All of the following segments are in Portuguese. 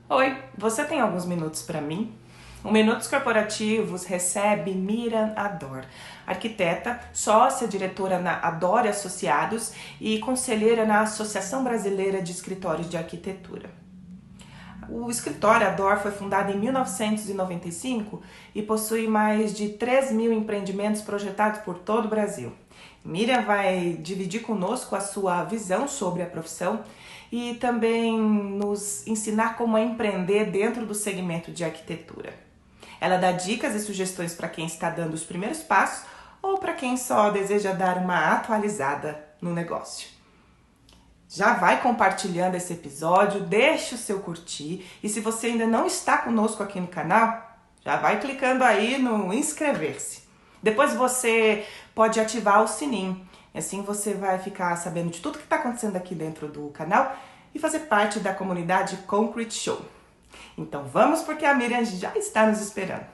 Oi, você tem alguns minutos para mim? O Minutos Corporativos recebe Miriam Ador, arquiteta, sócia diretora na Ador Associados e conselheira na Associação Brasileira de Escritórios de Arquitetura. O escritório Ador foi fundado em 1995 e possui mais de 3 mil empreendimentos projetados por todo o Brasil. Miriam vai dividir conosco a sua visão sobre a profissão e também nos ensinar como empreender dentro do segmento de arquitetura. Ela dá dicas e sugestões para quem está dando os primeiros passos ou para quem só deseja dar uma atualizada no negócio. Já vai compartilhando esse episódio, deixa o seu curtir e se você ainda não está conosco aqui no canal, já vai clicando aí no inscrever-se. Depois você pode ativar o sininho, assim você vai ficar sabendo de tudo que está acontecendo aqui dentro do canal e fazer parte da comunidade Concrete Show. Então vamos porque a Miriam já está nos esperando.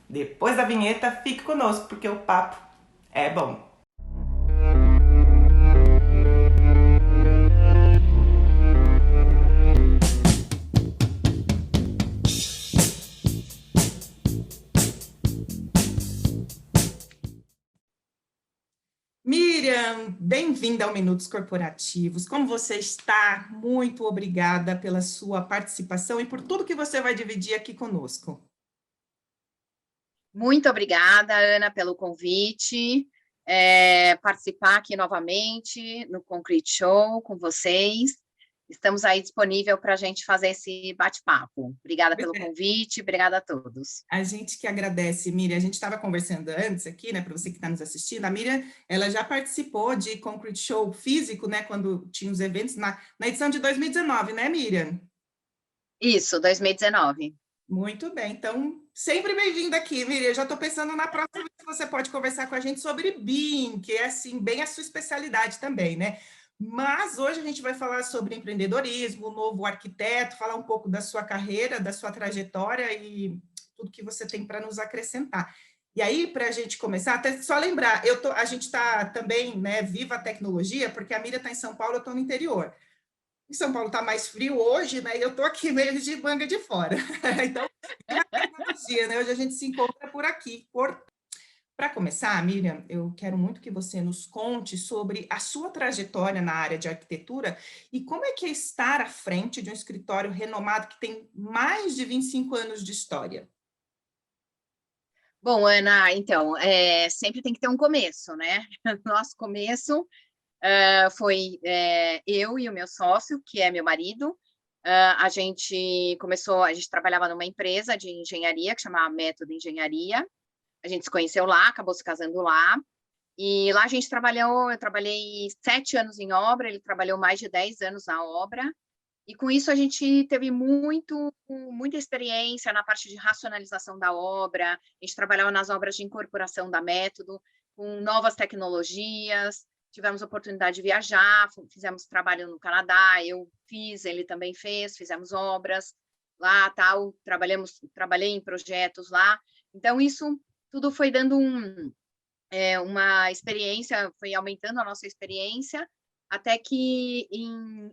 Depois da vinheta, fique conosco porque o papo é bom. Miriam, bem-vinda ao Minutos Corporativos. Como você está? Muito obrigada pela sua participação e por tudo que você vai dividir aqui conosco. Muito obrigada, Ana, pelo convite. Participar aqui novamente no Concrete Show com vocês. Estamos aí disponível para a gente fazer esse bate-papo. Obrigada pelo convite, obrigada a todos. A gente que agradece, Miriam. A gente estava conversando antes aqui, né, para você que está nos assistindo. A Miriam, ela já participou de Concrete Show físico, né, quando tinha os eventos na edição de 2019, né, Miriam? Isso, 2019. Muito bem, então, sempre bem-vinda aqui, Miriam. Eu já estou pensando na próxima vez que você pode conversar com a gente sobre BIM, que é, assim, bem a sua especialidade também, né? Mas hoje a gente vai falar sobre empreendedorismo, o novo arquiteto, falar um pouco da sua carreira, da sua trajetória e tudo que você tem para nos acrescentar. E aí, para a gente começar, até só lembrar, a gente está também, né, viva a tecnologia, porque a Miriam está em São Paulo, eu estou no interior. Em São Paulo está mais frio hoje, né? E eu estou aqui meio de manga de fora. Então, viva a tecnologia, né? Hoje a gente se encontra por aqui. Para começar, Miriam, eu quero muito que você nos conte sobre a sua trajetória na área de arquitetura e como é que é estar à frente de um escritório renomado que tem mais de 25 anos de história. Bom, Ana, então, sempre tem que ter um começo, né? Nosso começo foi eu e o meu sócio, que é meu marido. A gente trabalhava numa empresa de engenharia que chamava Método Engenharia. A gente se conheceu lá, acabou se casando lá. E lá a gente trabalhou, eu trabalhei 7 anos em obra, ele trabalhou mais de 10 anos na obra. E com isso a gente teve muita experiência na parte de racionalização da obra. A gente trabalhava nas obras de incorporação da Método, com novas tecnologias. Tivemos oportunidade de viajar, fizemos trabalho no Canadá, eu fiz, ele também fez, fizemos obras lá, tal, trabalhei em projetos lá. Então, isso tudo foi dando uma experiência, foi aumentando a nossa experiência, até que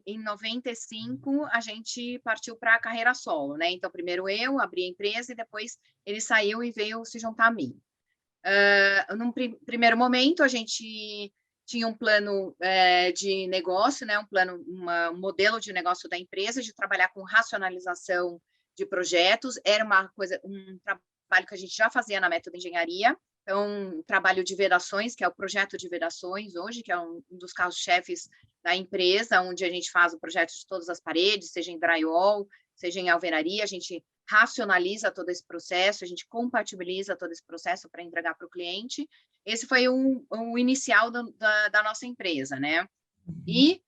em 95 a gente partiu para a carreira solo, né? Então, primeiro eu abri a empresa e depois ele saiu e veio se juntar a mim. Num primeiro momento, a gente tinha um plano de negócio, né? Um modelo de negócio da empresa, de trabalhar com racionalização de projetos. Era um trabalho que a gente já fazia na Método Engenharia. Então, trabalho de vedações, que é o projeto de vedações hoje, que é um dos carros-chefes da empresa, onde a gente faz o projeto de todas as paredes, seja em drywall, seja em alvenaria, a gente racionaliza todo esse processo, a gente compatibiliza todo esse processo para entregar para o cliente. Esse foi o inicial da nossa empresa, né? E,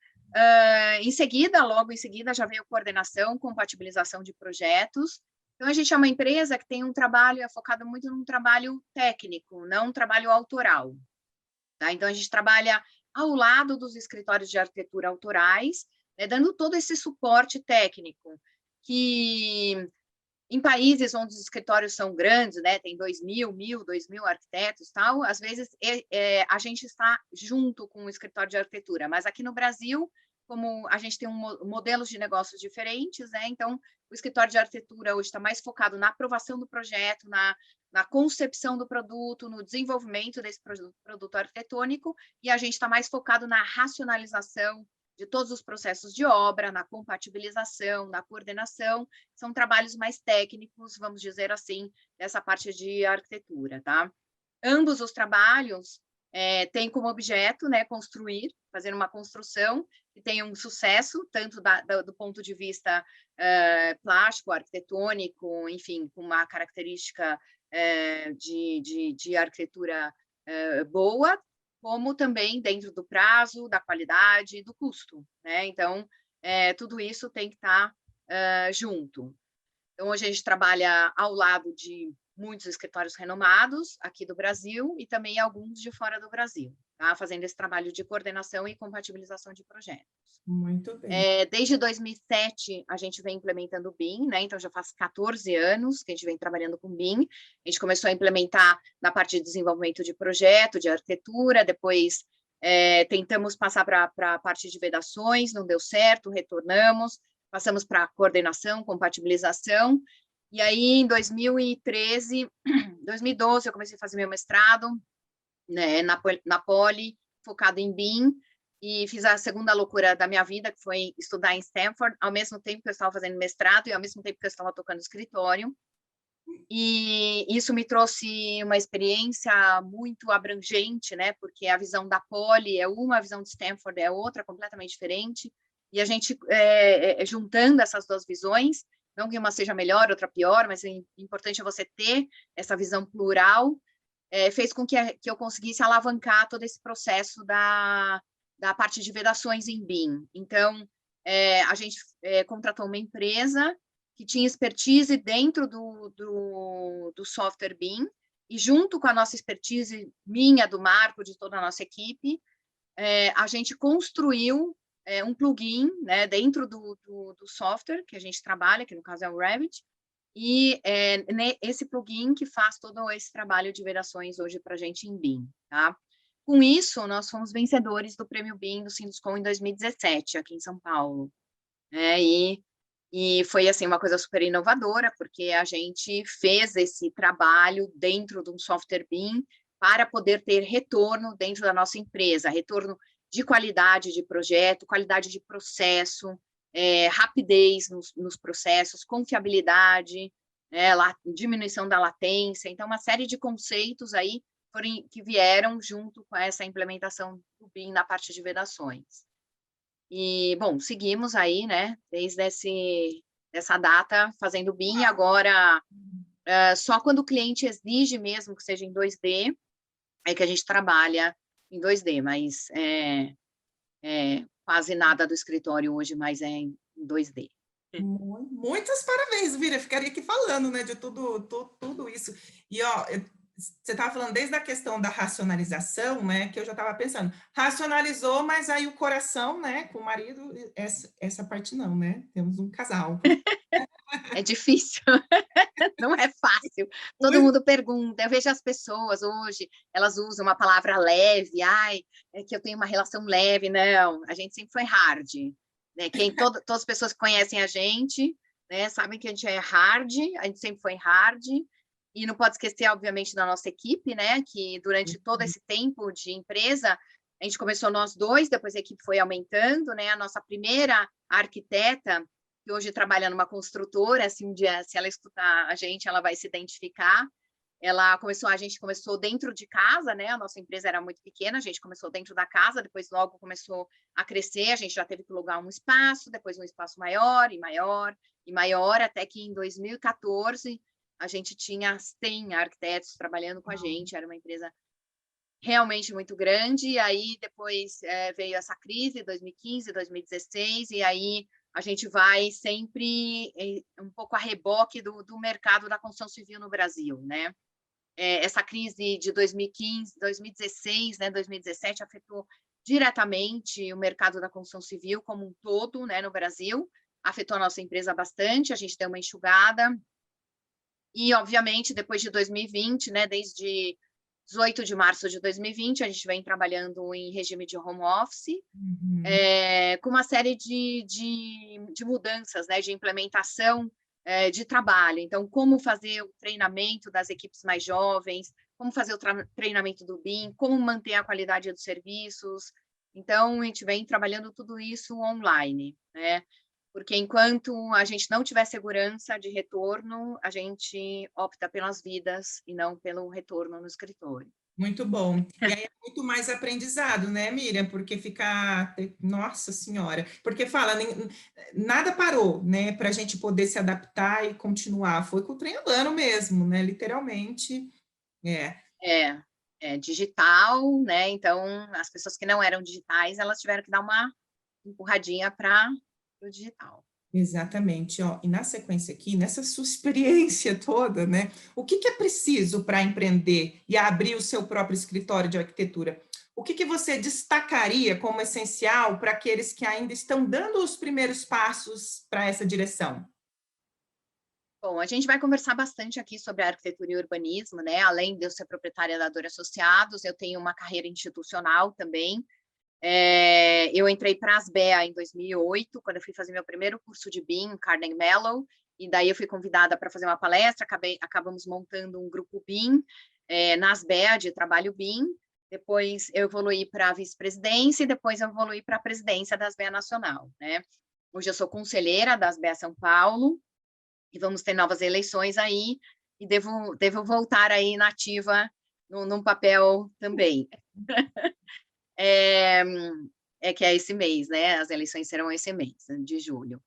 logo em seguida, já veio coordenação, compatibilização de projetos. Então, a gente é uma empresa que tem um trabalho, é focado muito num trabalho técnico, não um trabalho autoral. Tá? Então, a gente trabalha ao lado dos escritórios de arquitetura autorais, né, dando todo esse suporte técnico, que em países onde os escritórios são grandes, né, tem 2.000 arquitetos, tal, às vezes a gente está junto com o escritório de arquitetura, mas aqui no Brasil, como a gente tem modelos de negócios diferentes, né, então O escritório de arquitetura hoje está mais focado na aprovação do projeto, na concepção do produto, no desenvolvimento desse produto arquitetônico, e a gente está mais focado na racionalização de todos os processos de obra, na compatibilização, na coordenação. São trabalhos mais técnicos, vamos dizer assim, dessa parte de arquitetura, tá? Ambos os trabalhos têm como objeto, né, construir, fazer uma construção que tenha um sucesso, tanto do ponto de vista plástico, arquitetônico, enfim, com uma característica de arquitetura boa, como também dentro do prazo, da qualidade e do custo, né? Então, tudo isso tem que estar junto. Então, hoje a gente trabalha ao lado de muitos escritórios renomados aqui do Brasil e também alguns de fora do Brasil, tá? Fazendo esse trabalho de coordenação e compatibilização de projetos. Muito bem. Desde 2007, a gente vem implementando o BIM, né? Então, já faz 14 anos que a gente vem trabalhando com BIM. A gente começou a implementar na parte de desenvolvimento de projeto, de arquitetura, depois tentamos passar para a parte de vedações, não deu certo, retornamos, passamos para coordenação, compatibilização, e aí em 2013, 2012, eu comecei a fazer meu mestrado, né, na Poli, focado em BIM, e fiz a segunda loucura da minha vida, que foi estudar em Stanford, ao mesmo tempo que eu estava fazendo mestrado e ao mesmo tempo que eu estava tocando escritório. E isso me trouxe uma experiência muito abrangente, né? Porque a visão da Poli é uma, a visão de Stanford é outra, completamente diferente. E a gente, juntando essas duas visões, não que uma seja melhor, outra pior, mas o importante é você ter essa visão plural, fez com que eu conseguisse alavancar todo esse processo da parte de vedações em BIM. Então, a gente contratou uma empresa que tinha expertise dentro do software BIM, e junto com a nossa expertise, minha, do Marco, de toda a nossa equipe, a gente construiu um plugin, né, dentro do software que a gente trabalha, que no caso é o Revit, e esse plugin que faz todo esse trabalho de vedações hoje para a gente em BIM, tá? Com isso, nós fomos vencedores do Prêmio BIM do Sinduscom em 2017, aqui em São Paulo. E foi, assim, uma coisa super inovadora, porque a gente fez esse trabalho dentro de um software BIM para poder ter retorno dentro da nossa empresa, retorno de qualidade de projeto, qualidade de processo, rapidez nos processos, confiabilidade, diminuição da latência. Então, uma série de conceitos aí que vieram junto com essa implementação do BIM na parte de vedações. E, bom, seguimos aí, né, desde essa data, fazendo BIM. Agora, só quando o cliente exige mesmo que seja em 2D, é que a gente trabalha em 2D, mas quase nada do escritório hoje mais é em 2D. Muitos parabéns, Vira. Eu ficaria aqui falando, né, de tudo isso. E, ó, você estava falando desde a questão da racionalização, né, que eu já estava pensando, racionalizou, mas aí o coração, né, com o marido, essa parte não, né, temos um casal. É difícil, não é fácil. Todo mundo pergunta, eu vejo as pessoas hoje, elas usam uma palavra leve, é que eu tenho uma relação leve. Não, a gente sempre foi hard, né? Todas as pessoas que conhecem a gente, né, sabem que a gente é hard, a gente sempre foi hard, e não pode esquecer, obviamente, da nossa equipe, né, que durante todo esse tempo de empresa, a gente começou nós dois, depois a equipe foi aumentando, né, a nossa primeira arquiteta, que hoje trabalha numa construtora, assim, um dia, se ela escutar a gente, ela vai se identificar. A gente começou dentro de casa, né? A nossa empresa era muito pequena, a gente começou dentro da casa, depois logo começou a crescer, a gente já teve que alugar um espaço, depois um espaço maior e maior e maior, até que em 2014 a gente tinha 100 arquitetos trabalhando com a gente, era uma empresa realmente muito grande. E aí depois veio essa crise, 2015, 2016, e aí a gente vai sempre um pouco a reboque do mercado da construção civil no Brasil, né? Essa crise de 2015, 2016, né, 2017, afetou diretamente o mercado da construção civil como um todo, né, no Brasil, afetou a nossa empresa bastante, a gente deu uma enxugada, e, obviamente, depois de 2020, né, desde 18 de março de 2020, a gente vem trabalhando em regime de home office, com uma série de mudanças, né, de implementação de trabalho. Então, como fazer o treinamento das equipes mais jovens, como fazer o treinamento do BIM, como manter a qualidade dos serviços. Então, a gente vem trabalhando tudo isso online, né? Porque enquanto a gente não tiver segurança de retorno, a gente opta pelas vidas e não pelo retorno no escritório. Muito bom. E aí é muito mais aprendizado, né, Miriam? Porque ficar, nossa senhora, porque fala, nada parou, né, para a gente poder se adaptar e continuar. Foi com o trem andando mesmo, né? Literalmente. É. Digital, né? Então, as pessoas que não eram digitais, elas tiveram que dar uma empurradinha para o digital. Exatamente, ó. E na sequência aqui, nessa sua experiência toda, né? O que é preciso para empreender e abrir o seu próprio escritório de arquitetura? O que você destacaria como essencial para aqueles que ainda estão dando os primeiros passos para essa direção? Bom, a gente vai conversar bastante aqui sobre arquitetura e urbanismo, né? Além de eu ser proprietária da Dor Associados, eu tenho uma carreira institucional também. Eu entrei para a Asbea em 2008, quando eu fui fazer meu primeiro curso de BIM, Carnegie Mellon, e daí eu fui convidada para fazer uma palestra, acabamos montando um grupo BIM na Asbea, de trabalho BIM. Depois eu evoluí para a vice-presidência e depois eu evoluí para a presidência da Asbea Nacional, né? Hoje eu sou conselheira da Asbea São Paulo, e vamos ter novas eleições aí, e devo voltar aí na ativa num papel também. Que é esse mês, né? As eleições serão esse mês, de julho.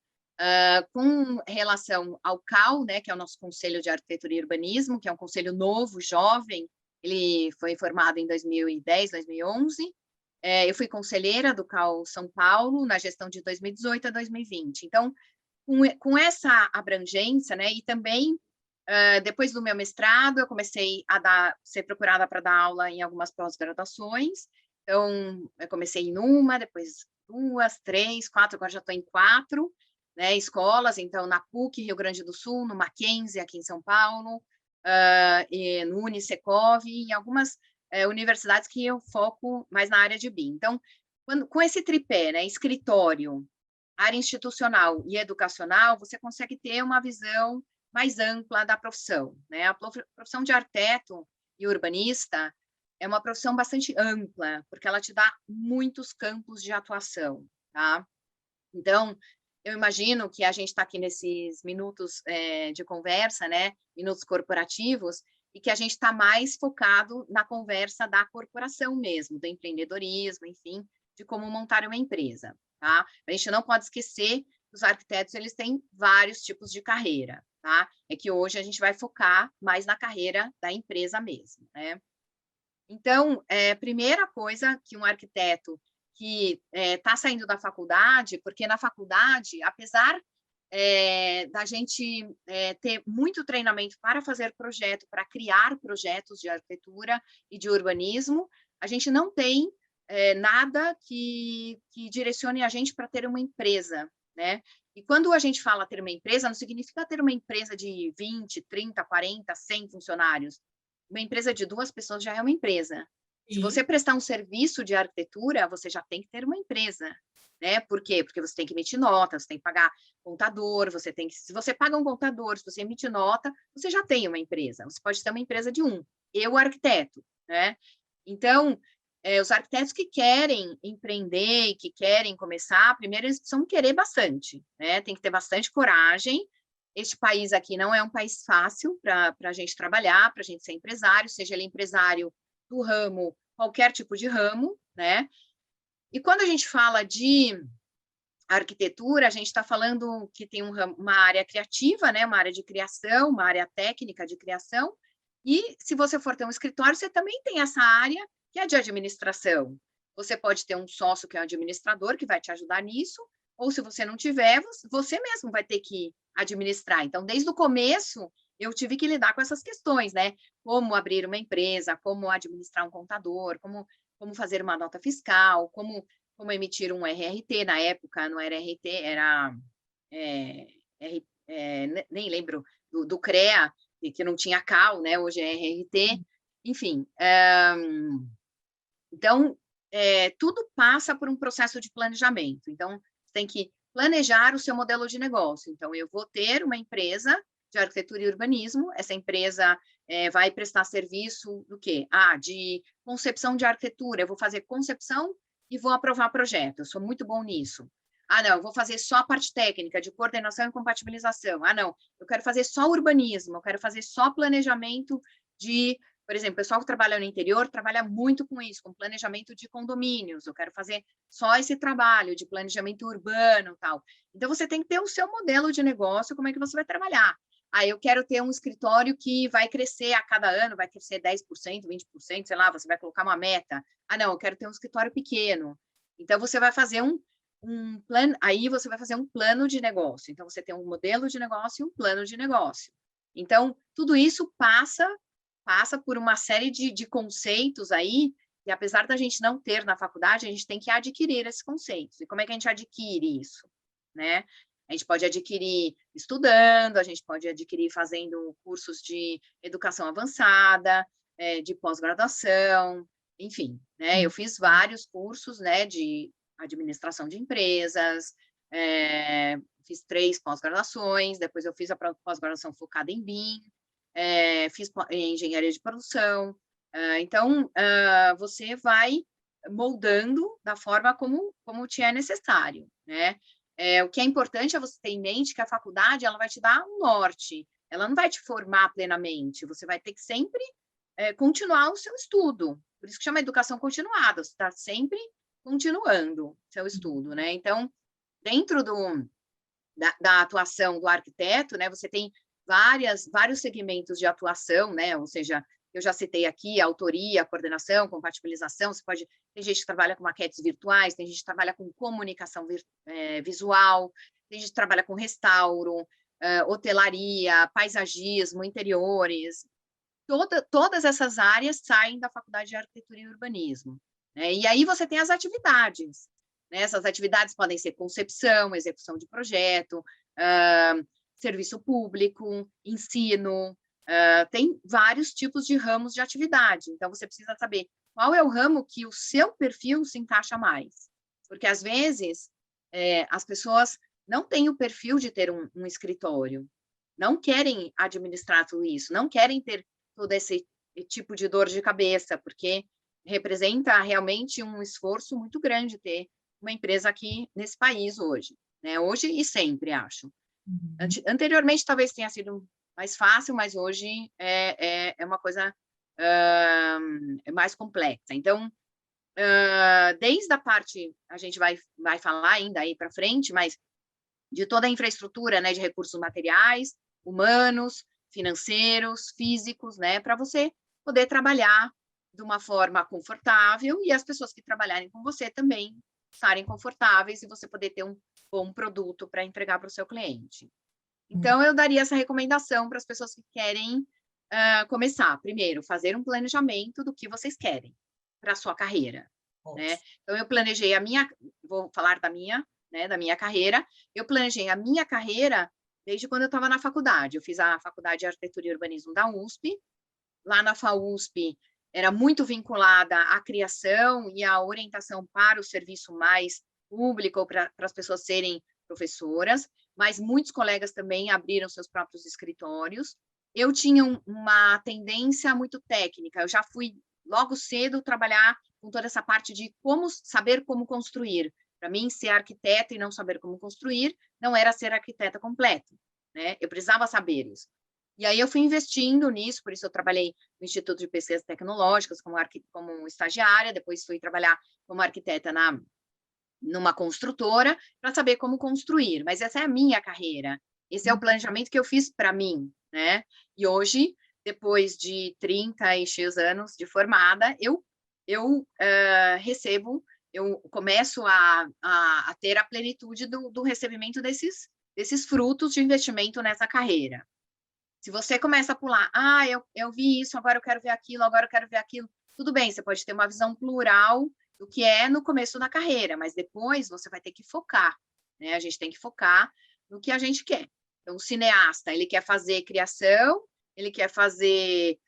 Com relação ao CAU, né, que é o nosso Conselho de Arquitetura e Urbanismo, que é um conselho novo, jovem, ele foi formado em 2010, 2011. Eu fui conselheira do CAU São Paulo na gestão de 2018 a 2020. Então, com essa abrangência, né, e também depois do meu mestrado, eu comecei a ser procurada para dar aula em algumas pós-graduações. Então, eu comecei em uma, depois 2, 3, 4, agora já estou em 4, né, escolas. Então, na PUC, Rio Grande do Sul, no Mackenzie, aqui em São Paulo, e no Unicecov, e em algumas universidades que eu foco mais na área de BIM. Então, com esse tripé, né, escritório, área institucional e educacional, você consegue ter uma visão mais ampla da profissão, né? A profissão de arquiteto e urbanista é uma profissão bastante ampla, porque ela te dá muitos campos de atuação, tá? Então, eu imagino que a gente está aqui nesses minutos de conversa, né? Minutos corporativos, e que a gente está mais focado na conversa da corporação mesmo, do empreendedorismo, enfim, de como montar uma empresa, tá? A gente não pode esquecer que os arquitetos, eles têm vários tipos de carreira, tá? É que hoje a gente vai focar mais na carreira da empresa mesmo, né? Então, primeira coisa que um arquiteto que está saindo da faculdade, porque na faculdade, apesar da gente ter muito treinamento para fazer projeto, para criar projetos de arquitetura e de urbanismo, a gente não tem nada que direcione a gente para ter uma empresa, né? E quando a gente fala ter uma empresa, não significa ter uma empresa de 20, 30, 40, 100 funcionários. Uma empresa de 2 pessoas já é uma empresa. Se Sim. você prestar um serviço de arquitetura, você já tem que ter uma empresa, né? Por quê? Porque você tem que emitir nota, você tem que pagar contador, se você paga um contador, se você emite nota, você já tem uma empresa. Você pode ter uma empresa de eu arquiteto, né? Então, os arquitetos que querem empreender e que querem começar, primeiro eles precisam querer bastante, né? Tem que ter bastante coragem. Este país aqui não é um país fácil para a gente trabalhar, para a gente ser empresário, seja ele empresário do ramo, qualquer tipo de ramo, né? E quando a gente fala de arquitetura, a gente está falando que tem uma área criativa, né? Uma área de criação, uma área técnica de criação, e se você for ter um escritório, você também tem essa área que é de administração. Você pode ter um sócio que é um administrador, que vai te ajudar nisso, ou se você não tiver, você mesmo vai ter que administrar. Então, desde o começo, eu tive que lidar com essas questões, né? Como abrir uma empresa, como administrar um contador, como fazer uma nota fiscal, como emitir um RRT. Na época, não era RT, era... nem lembro, do CREA, que não tinha CAL, né? Hoje é RRT. Enfim, então, tudo passa por um processo de planejamento. Então, você tem que planejar o seu modelo de negócio. Então, eu vou ter uma empresa de arquitetura e urbanismo, essa empresa vai prestar serviço do quê? De concepção de arquitetura, eu vou fazer concepção e vou aprovar projeto, eu sou muito bom nisso. Não, eu vou fazer só a parte técnica, de coordenação e compatibilização. Não, eu quero fazer só urbanismo, eu quero fazer só planejamento de, por exemplo, o pessoal que trabalha no interior trabalha muito com isso, com planejamento de condomínios, eu quero fazer só esse trabalho de planejamento urbano, tal. Então, você tem que ter o seu modelo de negócio, como é que você vai trabalhar. Eu quero ter um escritório que vai crescer a cada ano, vai crescer 10%, 20%, sei lá, você vai colocar uma meta. Não, eu quero ter um escritório pequeno. Então, você vai fazer um plano, aí você vai fazer um plano de negócio. Então, você tem um modelo de negócio e um plano de negócio. Então, tudo isso passa por uma série de conceitos aí, e apesar da gente não ter na faculdade, a gente tem que adquirir esses conceitos. E como é que a gente adquire isso, né? A gente pode adquirir estudando, a gente pode adquirir fazendo cursos de educação avançada, de pós-graduação, enfim, né? Eu fiz vários cursos, né, de administração de empresas, fiz 3 pós-graduações, depois eu fiz a pós-graduação focada em BIM, fiz em engenharia de produção. Então, você vai moldando da forma como te é necessário, né? O que é importante é você ter em mente que a faculdade ela vai te dar um norte, ela não vai te formar plenamente, você vai ter que sempre continuar o seu estudo, por isso que chama educação continuada, você está sempre continuando seu estudo, né? Então, dentro da atuação do arquiteto, né, você tem vários segmentos de atuação, né? Ou seja, eu já citei aqui a autoria, a coordenação, compatibilização, tem gente que trabalha com maquetes virtuais, tem gente que trabalha com comunicação visual, tem gente que trabalha com restauro, hotelaria, paisagismo, interiores, todas essas áreas saem da Faculdade de Arquitetura e Urbanismo, né? E aí você tem as atividades, né? Essas atividades podem ser concepção, execução de projeto, serviço público, ensino, tem vários tipos de ramos de atividade, então você precisa saber qual é o ramo que o seu perfil se encaixa mais, porque às vezes as pessoas não têm o perfil de ter um escritório, não querem administrar tudo isso, não querem ter todo esse tipo de dor de cabeça, porque representa realmente um esforço muito grande ter uma empresa aqui nesse país hoje, né? Hoje e sempre, acho. Anteriormente, talvez tenha sido mais fácil, mas hoje é uma coisa mais complexa. Então, desde a parte, a gente vai falar ainda aí para frente, mas de toda a infraestrutura, né, de recursos materiais, humanos, financeiros, físicos, né, para você poder trabalhar de uma forma confortável e as pessoas que trabalharem com você também estarem confortáveis e você poder ter um bom produto para entregar para o seu cliente. Então, eu daria essa recomendação para as pessoas que querem começar. Primeiro, fazer um planejamento do que vocês querem para a sua carreira, né? Então, eu planejei vou falar da minha carreira, eu planejei a minha carreira desde quando eu estava na faculdade. Eu fiz a Faculdade de Arquitetura e Urbanismo da USP. Lá na FAUSP, era muito vinculada à criação e à orientação para o serviço mais público, ou para as pessoas serem professoras, mas muitos colegas também abriram seus próprios escritórios. Eu tinha uma tendência muito técnica, eu já fui logo cedo trabalhar com toda essa parte de saber como construir. Para mim, ser arquiteta e não saber como construir não era ser arquiteta completo, né? Eu precisava saber isso. E aí eu fui investindo nisso, por isso eu trabalhei no Instituto de Pesquisas Tecnológicas como estagiária, depois fui trabalhar como arquiteta numa construtora para saber como construir, mas essa é a minha carreira, esse é o planejamento que eu fiz para mim, né? E hoje, depois de 30 e X anos de formada, eu começo a ter a plenitude do recebimento desses frutos de investimento nessa carreira. Se você começa a pular, eu vi isso, agora eu quero ver aquilo, agora eu quero ver aquilo, tudo bem, você pode ter uma visão plural do que é no começo da carreira, mas depois você vai ter que focar, né? A gente tem que focar no que a gente quer. Então, o cineasta, ele quer fazer criação, ele quer fazer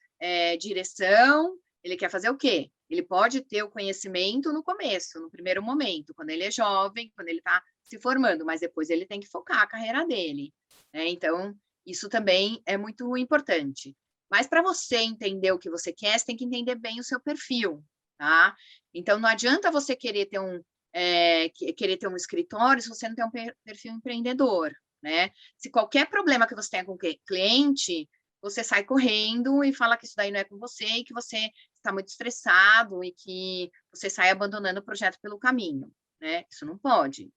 direção, ele quer fazer o quê? Ele pode ter o conhecimento no começo, no primeiro momento, quando ele é jovem, quando ele está se formando, mas depois ele tem que focar a carreira dele, né? Então, isso também é muito importante. Mas para você entender o que você quer, você tem que entender bem o seu perfil, tá? Então, não adianta você querer ter um escritório se você não tem um perfil empreendedor, né? Se qualquer problema que você tenha com o cliente, você sai correndo e fala que isso daí não é com você e que você está muito estressado e que você sai abandonando o projeto pelo caminho, né? Isso não pode.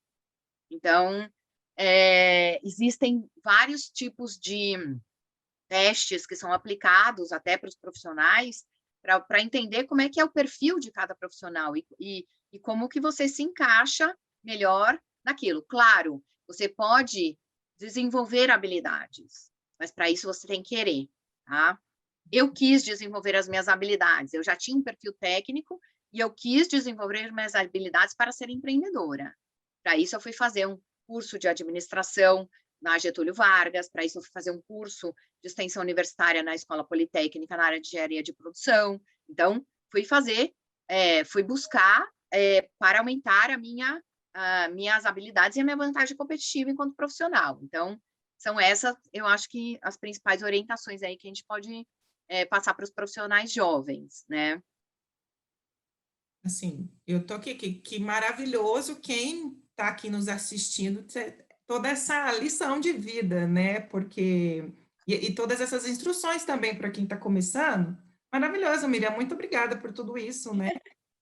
Então, existem vários tipos de testes que são aplicados até para os profissionais para entender como é que é o perfil de cada profissional e como que você se encaixa melhor naquilo. Claro, você pode desenvolver habilidades, mas para isso você tem que querer, tá? Eu quis desenvolver as minhas habilidades, eu já tinha um perfil técnico e eu quis desenvolver minhas habilidades para ser empreendedora. Para isso eu fui fazer um curso de administração na Getúlio Vargas, para isso eu fui fazer um curso de extensão universitária na Escola Politécnica, na área de engenharia de produção. Então, fui buscar para aumentar minhas habilidades e a minha vantagem competitiva enquanto profissional. Então, são essas, eu acho que as principais orientações aí que a gente pode passar para os profissionais jovens, né? Assim, eu tô aqui, que maravilhoso quem está aqui nos assistindo, toda essa lição de vida, né? Porque, e todas essas instruções também para quem está começando. Maravilhoso, Miriam, muito obrigada por tudo isso, né?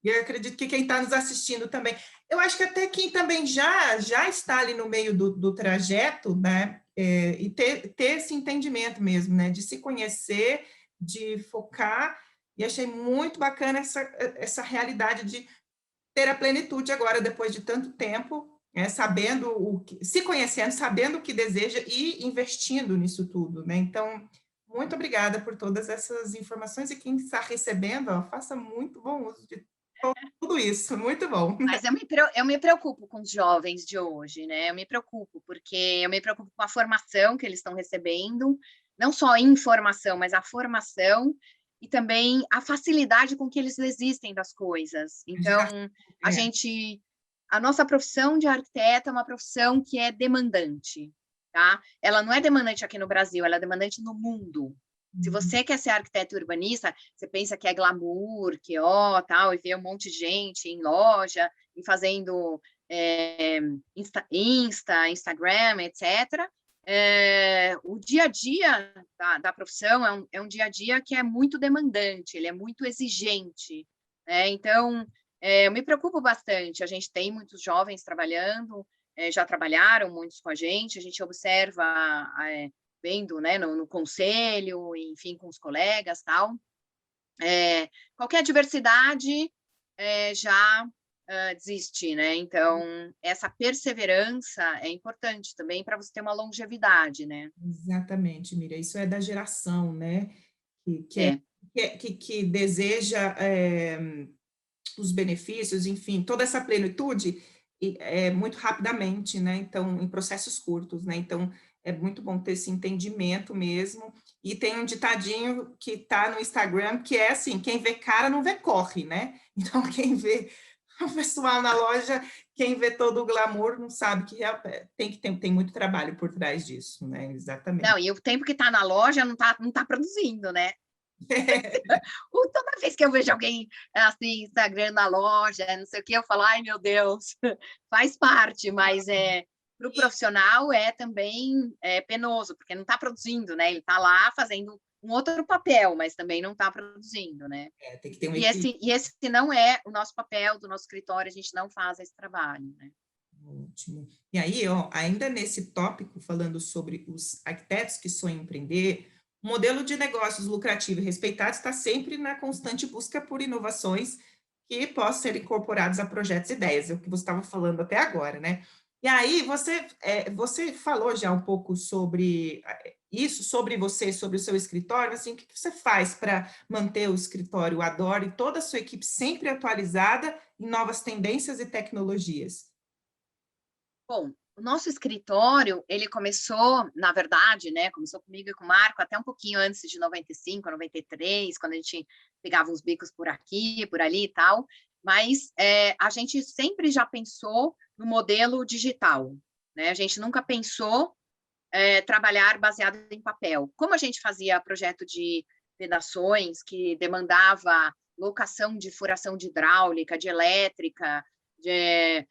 E eu acredito que quem está nos assistindo também. Eu acho que até quem também já está ali no meio do trajeto, né? E ter esse entendimento mesmo, né? De se conhecer, de focar. E achei muito bacana essa realidade de ter a plenitude agora, depois de tanto tempo, sabendo se conhecendo, sabendo o que deseja e investindo nisso tudo, né? Então, muito obrigada por todas essas informações e quem está recebendo, ó, faça muito bom uso de tudo isso, muito bom. Mas eu me preocupo com os jovens de hoje, né? Eu me preocupo, porque eu me preocupo com a formação que eles estão recebendo, não só a informação, mas a formação e também a facilidade com que eles desistem das coisas. Então, É. a nossa profissão de arquiteta é uma profissão que é demandante, tá? Ela não é demandante aqui no Brasil, ela é demandante no mundo. Se você quer ser arquiteto urbanista, você pensa que é glamour, que ó, tal, e vê um monte de gente em loja, e fazendo Instagram, etc. O dia a dia da profissão é um dia a dia que é muito demandante, ele é muito exigente, né? Então, eu me preocupo bastante. A gente tem muitos jovens trabalhando, já trabalharam muitos com a gente observa vendo, né, no conselho, enfim, com os colegas, tal. Qualquer diversidade já desiste, né? Então, essa perseverança é importante também para você ter uma longevidade, né? Exatamente, Miriam. Isso é da geração, né? Que, É. que deseja os benefícios, enfim, toda essa plenitude muito rapidamente, né? Então, em processos curtos, né? Então, é muito bom ter esse entendimento mesmo. E tem um ditadinho que está no Instagram que é assim: quem vê cara não vê corre, né? Então, quem vê o pessoal na loja, quem vê todo o glamour não sabe que tem muito trabalho por trás disso, né? Exatamente. Não, e o tempo que está na loja não tá produzindo, né? Toda vez que eu vejo alguém assim, Instagram na loja, não sei o que, eu falo, ai meu Deus, faz parte, mas para o profissional também penoso, porque não está produzindo, né? Ele está lá fazendo um outro papel, mas também não está produzindo, né? Tem que ter um equilíbrio. E esse não é o nosso papel do nosso escritório, a gente não faz esse trabalho, né? Ótimo. E aí, ó, ainda nesse tópico, falando sobre os arquitetos que sonham empreender, o modelo de negócios lucrativo e respeitado está sempre na constante busca por inovações que possam ser incorporadas a projetos e ideias, é o que você estava falando até agora, né? E aí, você falou já um pouco sobre isso, sobre você, sobre o seu escritório, assim, o que você faz para manter o escritório Adore e toda a sua equipe sempre atualizada em novas tendências e tecnologias? Bom, o nosso escritório, ele começou, na verdade, né, começou comigo e com o Marco até um pouquinho antes de 95, 93, quando a gente pegava uns bicos por aqui, por ali e tal. mas a gente sempre já pensou no modelo digital, né? A gente nunca pensou trabalhar baseado em papel. Como a gente fazia projeto de vedações que demandava locação de furação de hidráulica, de elétrica, de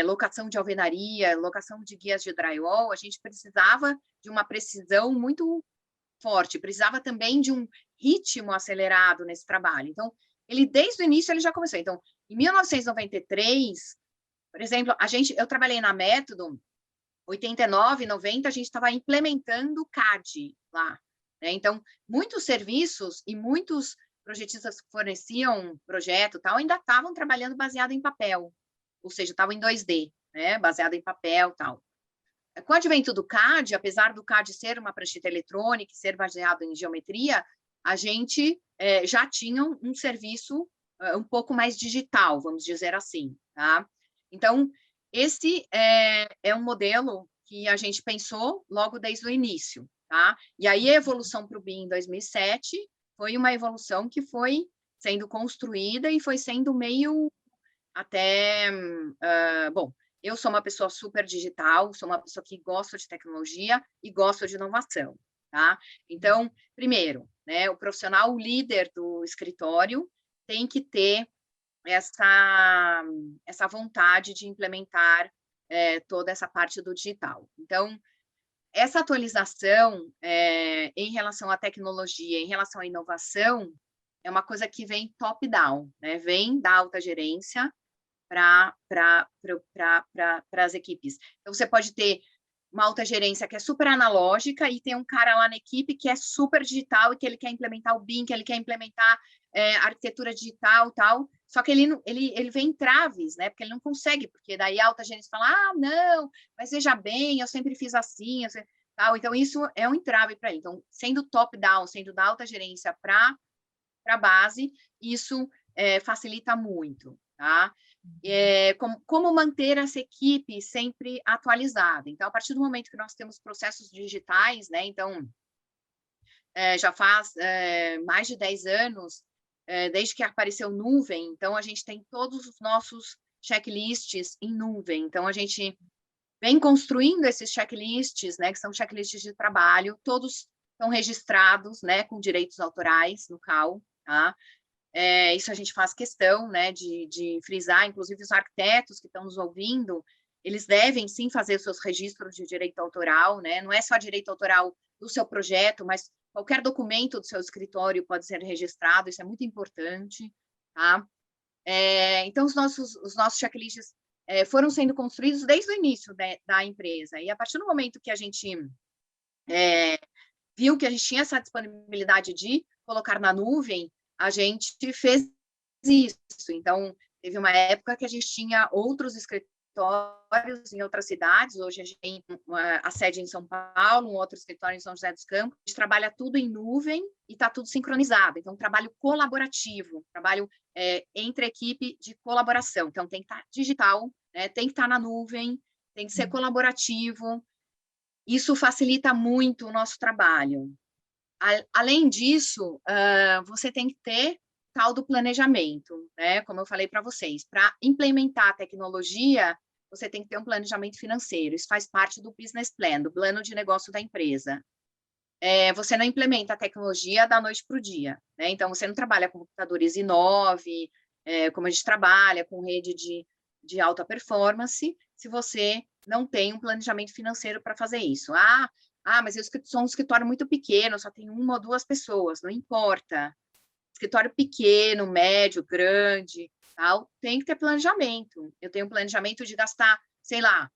locação de alvenaria, locação de guias de drywall, a gente precisava de uma precisão muito forte, precisava também de um ritmo acelerado nesse trabalho. Então, ele desde o início ele já começou. Então, em 1993, por exemplo, eu trabalhei na Método 89, 90, a gente estava implementando o CAD lá, né? Então, muitos serviços e muitos projetistas que forneciam projeto tal ainda estavam trabalhando baseado em papel, ou seja, estavam em 2D, né? Baseado em papel tal. Com o advento do CAD, apesar do CAD ser uma prancheta eletrônica, ser baseado em geometria, a gente já tinha um serviço um pouco mais digital, vamos dizer assim, tá? Então, esse é um modelo que a gente pensou logo desde o início, tá? E aí a evolução para o BIM em 2007 foi uma evolução que foi sendo construída e foi sendo meio até... bom, eu sou uma pessoa super digital, sou uma pessoa que gosta de tecnologia e gosto de inovação, tá? Então, primeiro, né, o profissional, o líder do escritório tem que ter essa vontade de implementar toda essa parte do digital. Então, essa atualização em relação à tecnologia, em relação à inovação, é uma coisa que vem top-down, né? Vem da alta gerência para as equipes. Então, você pode ter uma alta gerência que é super analógica e tem um cara lá na equipe que é super digital e que ele quer implementar o BIM, que ele quer implementar arquitetura digital tal, só que ele vem em traves, né? Porque ele não consegue, porque daí a alta gerência fala, não, mas veja bem, eu sempre fiz assim, tal. Então, isso é um entrave para ele. Então, sendo top-down, sendo da alta gerência para a base, isso facilita muito, tá? Como manter essa equipe sempre atualizada. Então, a partir do momento que nós temos processos digitais, né? Então, já faz mais de 10 anos, desde que apareceu nuvem, então a gente tem todos os nossos checklists em nuvem. Então, a gente vem construindo esses checklists, né? Que são checklists de trabalho, todos estão registrados, né? Com direitos autorais no CAL, tá? Isso a gente faz questão, né, de frisar, inclusive os arquitetos que estão nos ouvindo, eles devem sim fazer seus registros de direito autoral, né? Não é só direito autoral do seu projeto, mas qualquer documento do seu escritório pode ser registrado, isso é muito importante, tá? Então, os nossos checklists foram sendo construídos desde o início da empresa, e a partir do momento que a gente viu que a gente tinha essa disponibilidade de colocar na nuvem, a gente fez isso. Então, teve uma época que a gente tinha outros escritórios em outras cidades, hoje a gente tem a sede em São Paulo, um outro escritório em São José dos Campos, a gente trabalha tudo em nuvem e está tudo sincronizado, então trabalho colaborativo, trabalho entre equipe de colaboração, então tem que estar digital, né, tem que estar na nuvem, tem que ser colaborativo, isso facilita muito o nosso trabalho. Além disso, você tem que ter tal do planejamento, né? Como eu falei para vocês, para implementar a tecnologia, você tem que ter um planejamento financeiro. Isso faz parte do business plan, do plano de negócio da empresa. Você não implementa a tecnologia da noite para o dia, né? Então, você não trabalha com computadores i9, como a gente trabalha, com rede de alta performance, se você não tem um planejamento financeiro para fazer isso. Mas eu sou um escritório muito pequeno, só tem uma ou duas pessoas, não importa. Escritório pequeno, médio, grande, tal, tem que ter planejamento. Eu tenho um planejamento de gastar, sei lá,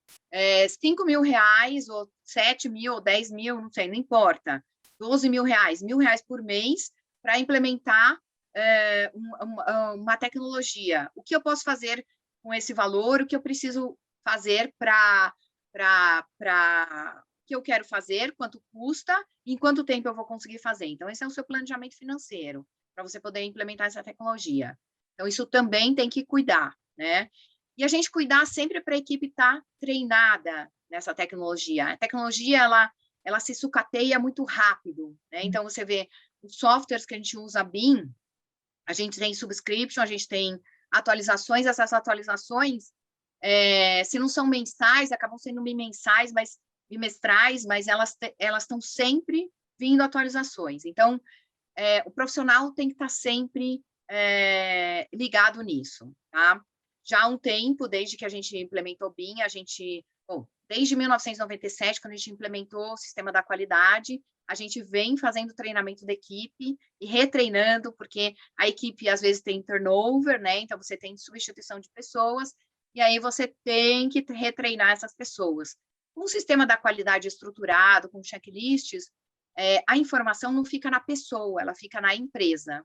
5 mil reais, ou 7 mil, ou 10 mil, não sei, não importa. 12 mil reais, R$ 1.000 por mês para implementar uma tecnologia. O que eu posso fazer com esse valor? O que eu preciso fazer para que eu quero fazer, quanto custa e em quanto tempo eu vou conseguir fazer. Então, esse é o seu planejamento financeiro, para você poder implementar essa tecnologia. Então, isso também tem que cuidar, né? E a gente cuidar sempre para a equipe estar treinada nessa tecnologia. A tecnologia, ela se sucateia muito rápido, né? Então, você vê os softwares que a gente usa BIM, a gente tem subscription, a gente tem atualizações, essas atualizações, se não são mensais, acabam sendo bimestrais, mas elas estão sempre vindo atualizações. Então, o profissional tem que estar sempre ligado nisso, tá? Já há um tempo, desde que a gente implementou o BIM, desde 1997, quando a gente implementou o sistema da qualidade, a gente vem fazendo treinamento da equipe e retreinando, porque a equipe, às vezes, tem turnover, né? Então, você tem substituição de pessoas, e aí você tem que retreinar essas pessoas. Com o sistema da qualidade estruturado, com checklists, a informação não fica na pessoa, ela fica na empresa.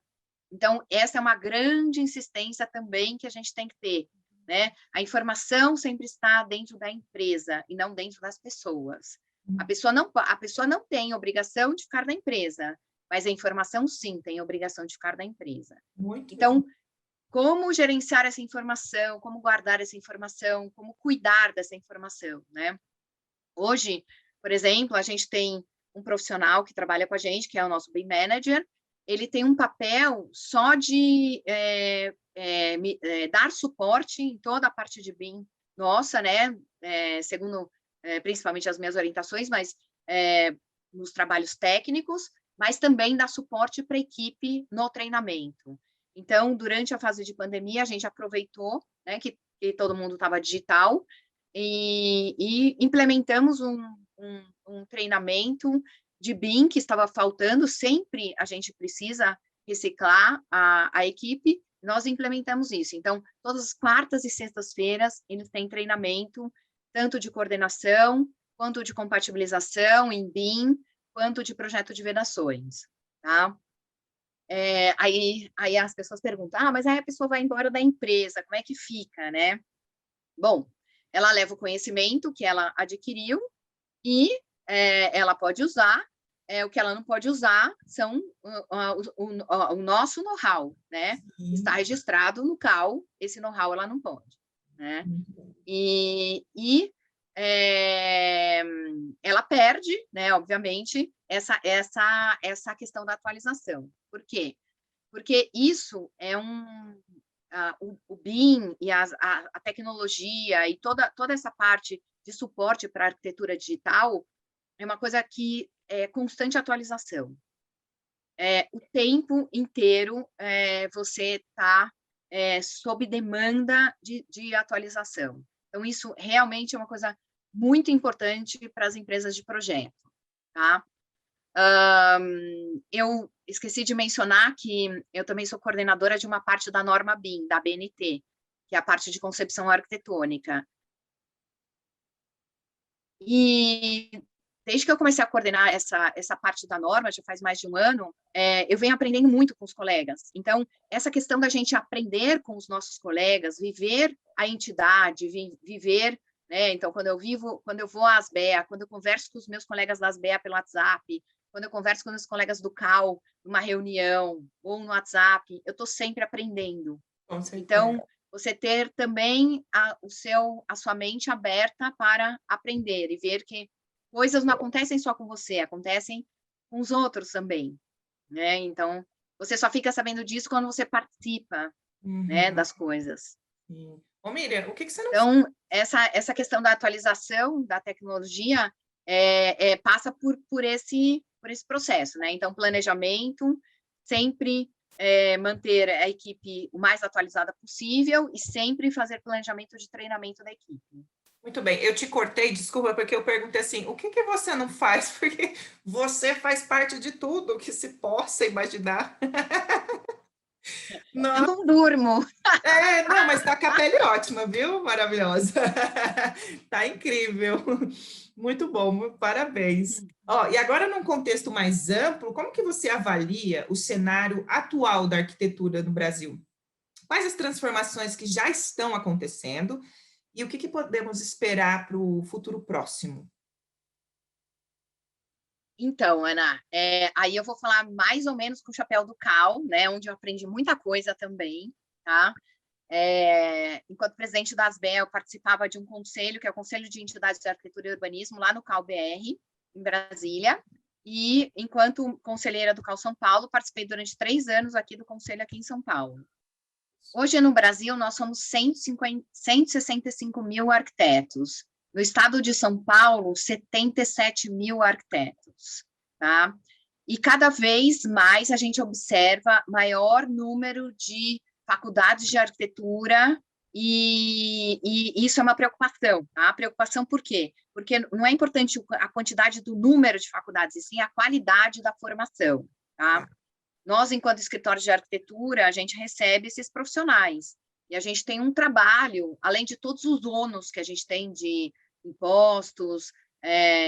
Então, essa é uma grande insistência também que a gente tem que ter, né? A informação sempre está dentro da empresa e não dentro das pessoas. A pessoa não tem obrigação de ficar na empresa, mas a informação, sim, tem obrigação de ficar na empresa. Muito então, como gerenciar essa informação, como guardar essa informação, como cuidar dessa informação, né? Hoje, por exemplo, a gente tem um profissional que trabalha com a gente, que é o nosso BIM Manager, ele tem um papel só de dar suporte em toda a parte de BIM nossa, né? Segundo, principalmente as minhas orientações, mas nos trabalhos técnicos, mas também dar suporte para a equipe no treinamento. Então, durante a fase de pandemia, a gente aproveitou, né, que todo mundo estava digital, e implementamos um treinamento de BIM que estava faltando. Sempre a gente precisa reciclar a equipe, nós implementamos isso. Então, todas as quartas e sextas-feiras, eles têm treinamento, tanto de coordenação, quanto de compatibilização em BIM, quanto de projeto de vedações, tá? Aí as pessoas perguntam, mas aí a pessoa vai embora da empresa, como é que fica, né? Bom, ela leva o conhecimento que ela adquiriu e ela pode usar. O que ela não pode usar são o nosso know-how, né? Sim. Está registrado no CAL, esse know-how ela não pode, né? E ela perde, né, obviamente, essa questão da atualização. Por quê? Porque isso é o BIM e a tecnologia e toda essa parte de suporte para a arquitetura digital é uma coisa que é constante atualização. O tempo inteiro você está sob demanda de atualização. Então, isso realmente é uma coisa muito importante para as empresas de projeto, tá? Eu esqueci de mencionar que eu também sou coordenadora de uma parte da norma BIM, da BNT, que é a parte de concepção arquitetônica. E desde que eu comecei a coordenar essa parte da norma, já faz mais de um ano, eu venho aprendendo muito com os colegas. Então, essa questão da gente aprender com os nossos colegas, viver a entidade, viver, né? Então, quando eu vou às BEA, quando eu converso com os meus colegas das BEA pelo WhatsApp, quando eu converso com os colegas do CAL, numa reunião ou no WhatsApp, eu estou sempre aprendendo. Então, você ter também a sua mente aberta para aprender e ver que coisas não acontecem só com você, acontecem com os outros também, né? Então, você só fica sabendo disso quando você participa, né, das coisas. Sim. Ô, Miriam, o que você não... Então, essa questão da atualização da tecnologia passa por esse processo, né? Então, planejamento, sempre manter a equipe o mais atualizada possível e sempre fazer planejamento de treinamento da equipe. Muito bem, eu te cortei, desculpa, porque eu perguntei assim, o que você não faz? Porque você faz parte de tudo que se possa imaginar. Não. Eu não durmo. Não, mas tá com a pele ótima, viu? Maravilhosa. Tá incrível. Muito bom, parabéns. E agora, num contexto mais amplo, como que você avalia o cenário atual da arquitetura no Brasil? Quais as transformações que já estão acontecendo e o que podemos esperar para o futuro próximo? Então, Ana, aí eu vou falar mais ou menos com o chapéu do CAL, né, onde eu aprendi muita coisa também, tá? Enquanto presidente da ASBEA, eu participava de um conselho, que é o Conselho de Entidades de Arquitetura e Urbanismo, lá no CAL-BR, em Brasília, e enquanto conselheira do CAL São Paulo, participei durante 3 anos aqui do conselho aqui em São Paulo. Hoje, no Brasil, nós somos 165 mil arquitetos. No estado de São Paulo, 77 mil arquitetos, tá? E cada vez mais a gente observa maior número de faculdades de arquitetura e isso é uma preocupação, tá? Preocupação por quê? Porque não é importante a quantidade do número de faculdades, e sim a qualidade da formação, tá? Nós, enquanto escritório de arquitetura, a gente recebe esses profissionais e a gente tem um trabalho, além de todos os ônus que a gente tem de impostos,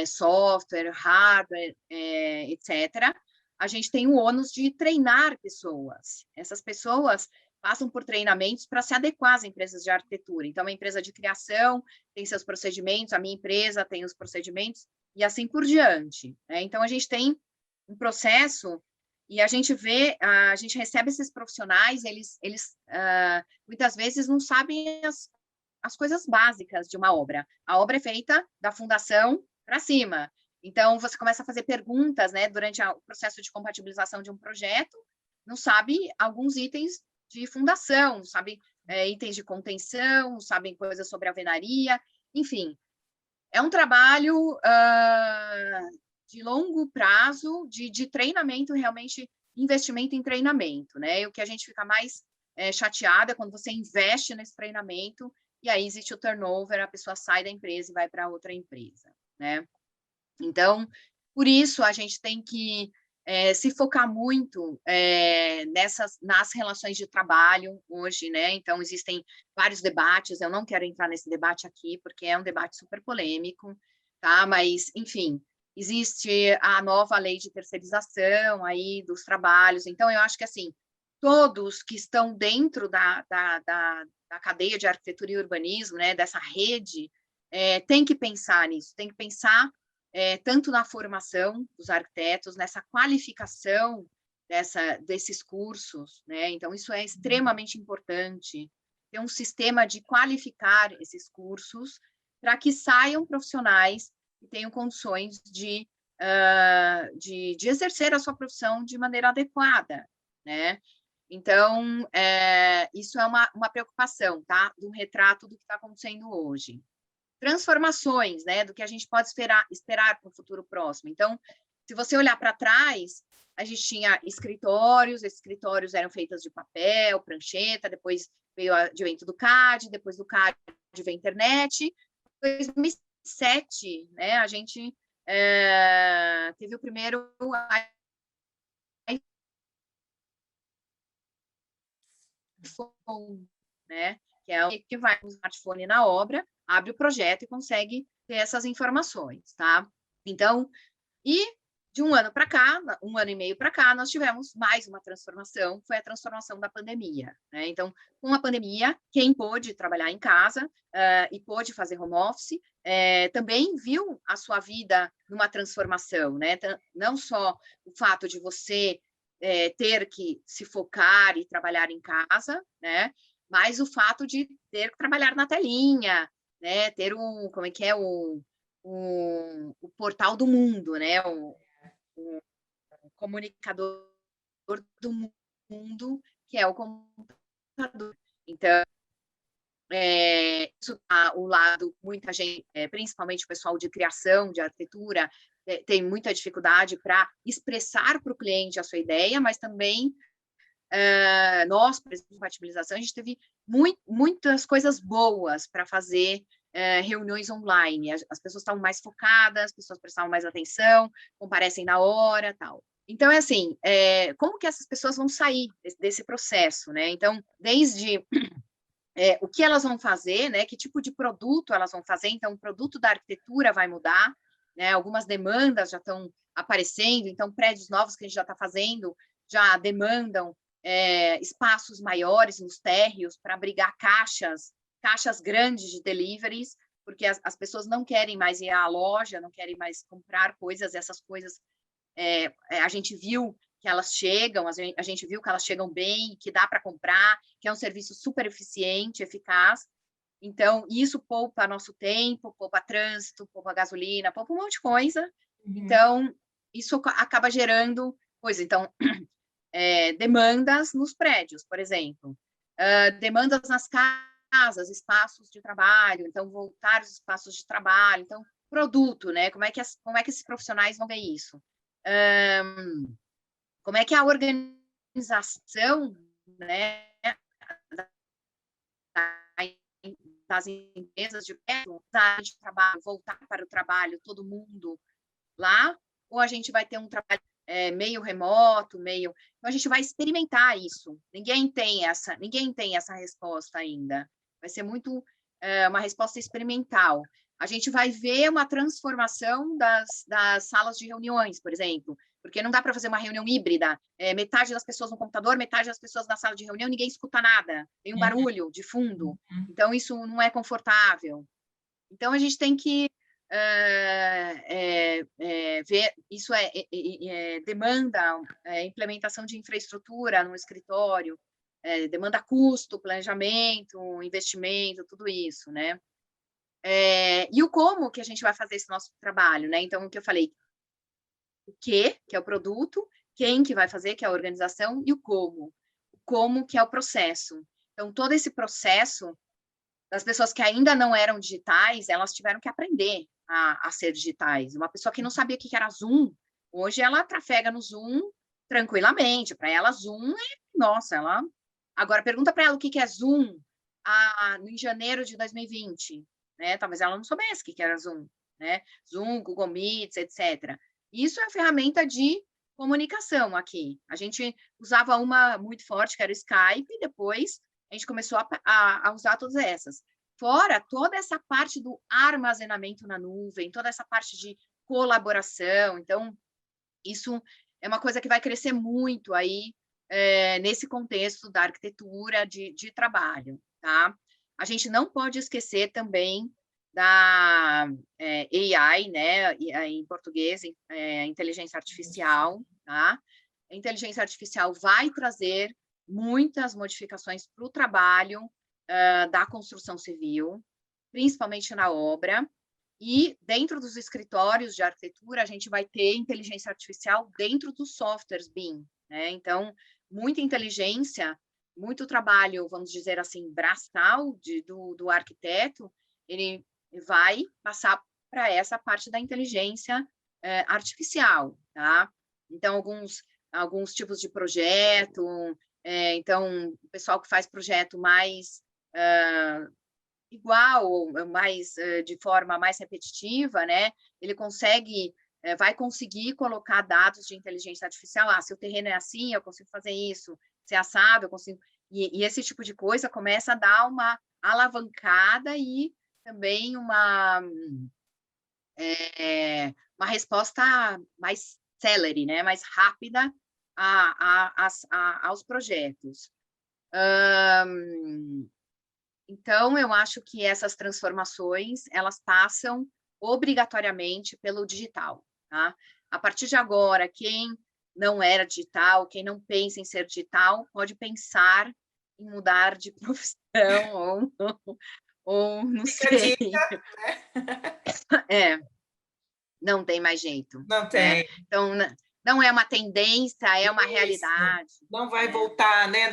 software, hardware, etc., a gente tem o ônus de treinar pessoas. Essas pessoas passam por treinamentos para se adequar às empresas de arquitetura. Então, a empresa de criação tem seus procedimentos, a minha empresa tem os procedimentos, e assim por diante, né? Então, a gente tem um processo e a gente vê, a gente recebe esses profissionais, eles muitas vezes não sabem as coisas básicas de uma obra. A obra é feita da fundação para cima. Então, você começa a fazer perguntas, né, durante o processo de compatibilização de um projeto, não sabe alguns itens de fundação, não sabe itens de contenção, não sabem coisas sobre alvenaria, enfim. É um trabalho de longo prazo, de treinamento, realmente, investimento em treinamento, né? E o que a gente fica mais chateada é quando você investe nesse treinamento e aí existe o turnover, a pessoa sai da empresa e vai para outra empresa, né? Então, por isso, a gente tem que se focar muito nas relações de trabalho hoje, né? Então, existem vários debates, eu não quero entrar nesse debate aqui, porque é um debate super polêmico, tá? Mas, enfim, existe a nova lei de terceirização aí dos trabalhos, então eu acho que, assim, todos que estão dentro da cadeia de arquitetura e urbanismo, né, dessa rede, tem que pensar nisso, tem que pensar tanto na formação dos arquitetos, nessa qualificação desses cursos, né? Então, isso é extremamente importante, ter um sistema de qualificar esses cursos para que saiam profissionais que tenham condições de exercer a sua profissão de maneira adequada, né? Então, isso é uma preocupação, tá? Do retrato do que está acontecendo hoje. Transformações, né, do que a gente pode esperar para o futuro próximo. Então, se você olhar para trás, a gente tinha escritórios, esses escritórios eram feitos de papel, prancheta, depois veio o advento do CAD, depois do CAD veio a internet. Em 2007, né, a gente teve o primeiro iPhone, né, que é o que vai no smartphone na obra, abre o projeto e consegue ter essas informações, tá? Então, e de um ano para cá, um ano e meio para cá, nós tivemos mais uma transformação, foi a transformação da pandemia, né? Então, com a pandemia, quem pôde trabalhar em casa e pôde fazer home office, também viu a sua vida numa transformação, né? Não só o fato de você ter que se focar e trabalhar em casa, né? Mas o fato de ter que trabalhar na telinha, né? Ter como é que é, o portal do mundo, né? O comunicador do mundo, que é o computador. Então, isso o lado, muita gente, principalmente o pessoal de criação, de arquitetura, tem muita dificuldade para expressar para o cliente a sua ideia, mas também nós, por exemplo, compatibilização, a gente teve muitas coisas boas para fazer reuniões online. As pessoas estavam mais focadas, as pessoas prestavam mais atenção, comparecem na hora, tal. Então, é assim, como que essas pessoas vão sair desse processo, né? Então, desde o que elas vão fazer, né? Que tipo de produto elas vão fazer. Então, o produto da arquitetura vai mudar, né? Algumas demandas já estão aparecendo, então, prédios novos que a gente já está fazendo já demandam espaços maiores nos térreos para abrigar caixas grandes de deliveries, porque as pessoas não querem mais ir à loja, não querem mais comprar coisas, essas coisas a gente viu que elas chegam, a gente viu que elas chegam bem, que dá para comprar, que é um serviço super eficiente, eficaz. Então, isso poupa nosso tempo, poupa trânsito, poupa gasolina, poupa um monte de coisa. Uhum. Então, isso acaba gerando coisa. Então, demandas nos prédios, por exemplo. demandas nas casas, espaços de trabalho, então voltar os espaços de trabalho, então produto, né? Como é que esses profissionais vão ver isso? Como é que a organização, né, das empresas de trabalho, voltar para o trabalho, todo mundo lá, ou a gente vai ter um trabalho meio remoto, meio... Então, a gente vai experimentar isso. Ninguém tem essa resposta ainda. Vai ser muito uma resposta experimental. A gente vai ver uma transformação das salas de reuniões, por exemplo, porque não dá para fazer uma reunião híbrida, metade das pessoas no computador, metade das pessoas na sala de reunião, ninguém escuta nada, tem um barulho de fundo, então isso não é confortável. Então, a gente tem que ver, isso demanda implementação de infraestrutura no escritório, demanda custo, planejamento, investimento, tudo isso, né? E o como que a gente vai fazer esse nosso trabalho, né? Então, o que eu falei, o que é o produto, quem que vai fazer, que é a organização, e o como que é o processo. Então, todo esse processo, das pessoas que ainda não eram digitais, elas tiveram que aprender a ser digitais. Uma pessoa que não sabia o que era Zoom, hoje ela trafega no Zoom tranquilamente. Para ela, Zoom nossa, ela... Agora, pergunta para ela o que é Zoom em janeiro de 2020, né? Talvez ela não soubesse o que era Zoom, né? Zoom, Google Meets, etc. Isso é a ferramenta de comunicação aqui. A gente usava uma muito forte, que era o Skype, e depois a gente começou a usar todas essas. Fora toda essa parte do armazenamento na nuvem, toda essa parte de colaboração. Então, isso é uma coisa que vai crescer muito aí nesse contexto da arquitetura de trabalho, tá? A gente não pode esquecer também da AI, né, em português, inteligência artificial, tá? A inteligência artificial vai trazer muitas modificações para o trabalho da construção civil, principalmente na obra, e dentro dos escritórios de arquitetura, a gente vai ter inteligência artificial dentro dos softwares BIM, né? Então, muita inteligência, muito trabalho, vamos dizer assim, braçal do arquiteto, ele vai passar para essa parte da inteligência artificial, tá? Então, alguns tipos de projeto, então, o pessoal que faz projeto mais igual, mais de forma mais repetitiva, né? Ele vai conseguir colocar dados de inteligência artificial. Se o terreno é assim, eu consigo fazer isso. Se é assado, eu consigo... E esse tipo de coisa começa a dar uma alavancada e também uma resposta mais célere, né? Mais rápida aos projetos. Então, eu acho que essas transformações, elas passam obrigatoriamente pelo digital, tá? A partir de agora, quem não era digital, quem não pensa em ser digital, pode pensar em mudar de profissão ou não Fica a sei. dica, né? Não tem mais jeito, Não né? tem. Então, não é uma tendência, é uma Isso. realidade. Não vai voltar, né?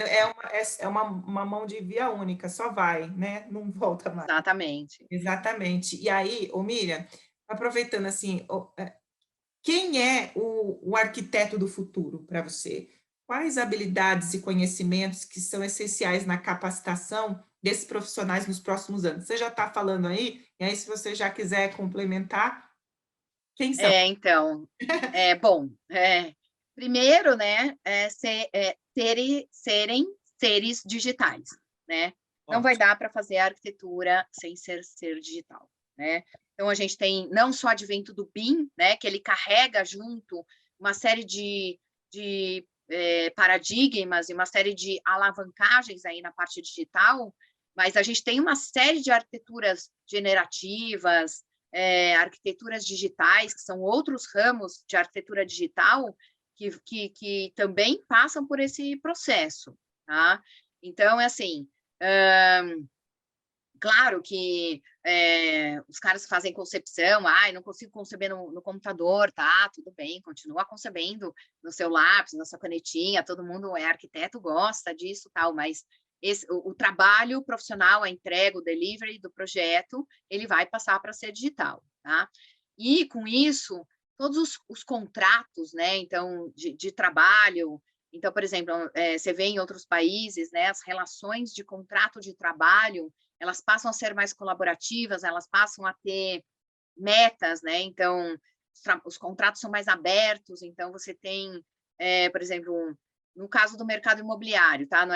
É uma mão de via única, só vai, né? Não volta mais. Exatamente. Exatamente. E aí, Miriam, aproveitando assim, quem é o arquiteto do futuro para você? Quais habilidades e conhecimentos que são essenciais na capacitação desses profissionais nos próximos anos? Você já está falando aí, e aí se você já quiser complementar, quem são? Então, bom, primeiro, né, serem seres digitais, né? Não vai Ótimo. dar para fazer arquitetura sem ser digital, né? Então, a gente tem não só o advento do BIM, né, que ele carrega junto uma série de paradigmas e uma série de alavancagens aí na parte digital, mas a gente tem uma série de arquiteturas generativas, arquiteturas digitais, que são outros ramos de arquitetura digital, que também passam por esse processo, tá? Então, é assim, claro que os caras fazem concepção, não consigo conceber no computador, tá, tudo bem, continua concebendo no seu lápis, na sua canetinha, todo mundo é arquiteto, gosta disso, tal, mas o trabalho profissional, a entrega, o delivery do projeto, ele vai passar para ser digital, tá? E, com isso, todos os contratos, né, então, de trabalho, então, por exemplo, você vê em outros países, né, as relações de contrato de trabalho, elas passam a ser mais colaborativas, elas passam a ter metas, né, então, os contratos são mais abertos, então você tem, por exemplo, no caso do mercado imobiliário, tá?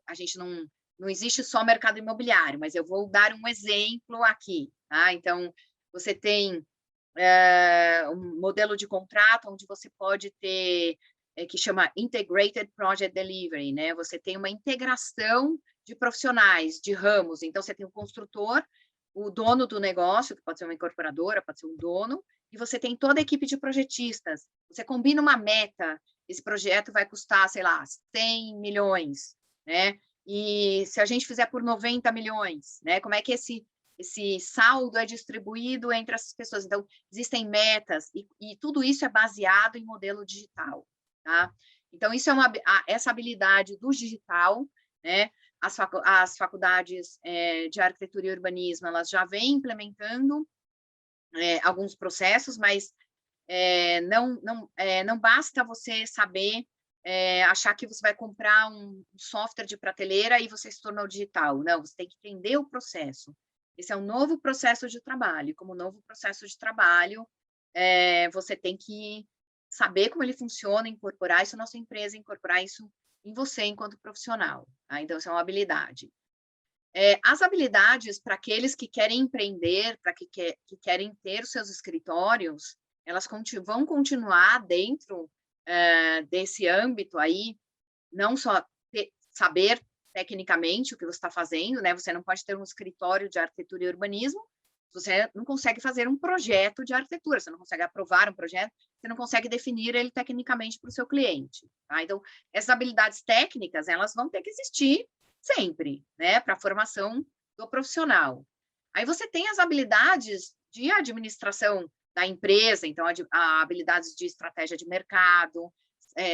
A gente não existe só mercado imobiliário, mas eu vou dar um exemplo aqui, tá? Então, você tem um modelo de contrato onde você pode ter, que chama Integrated Project Delivery, né? Você tem uma integração de profissionais, de ramos. Então, você tem o construtor, o dono do negócio, que pode ser uma incorporadora, pode ser um dono, e você tem toda a equipe de projetistas. Você combina uma meta, esse projeto vai custar, sei lá, 100 milhões, né? E se a gente fizer por 90 milhões, né? Como é que esse saldo é distribuído entre essas pessoas? Então, existem metas, e tudo isso é baseado em modelo digital, tá? Então, isso é essa habilidade do digital, né? As faculdades de arquitetura e urbanismo, elas já vêm implementando alguns processos, mas não basta você saber achar que você vai comprar um software de prateleira e você se tornou digital. Não, você tem que entender o processo. Esse é um novo processo de trabalho. Como novo processo de trabalho, você tem que saber como ele funciona, incorporar isso na sua empresa, incorporar isso em você enquanto profissional. Tá? Então, isso é uma habilidade. As habilidades para aqueles que querem empreender, para que querem ter os seus escritórios, elas vão continuar dentro desse âmbito aí, não só saber tecnicamente o que você está fazendo, né? Você não pode ter um escritório de arquitetura e urbanismo, você não consegue fazer um projeto de arquitetura, você não consegue aprovar um projeto, você não consegue definir ele tecnicamente para o seu cliente. Tá? Então, essas habilidades técnicas, elas vão ter que existir sempre, né? Para a formação do profissional. Aí você tem as habilidades de administração da empresa, então, habilidades de estratégia de mercado,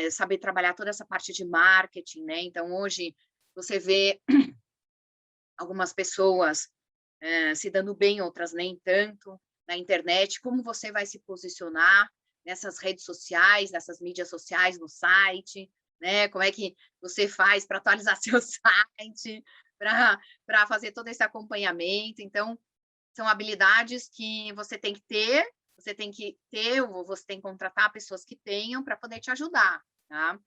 saber trabalhar toda essa parte de marketing, né? Então, hoje, você vê algumas pessoas se dando bem, outras nem tanto, na internet, como você vai se posicionar nessas redes sociais, nessas mídias sociais, no site, né? Como é que você faz para atualizar seu site, para fazer todo esse acompanhamento. Então, são habilidades que você tem que ter, ou você tem que contratar pessoas que tenham para poder te ajudar, tá?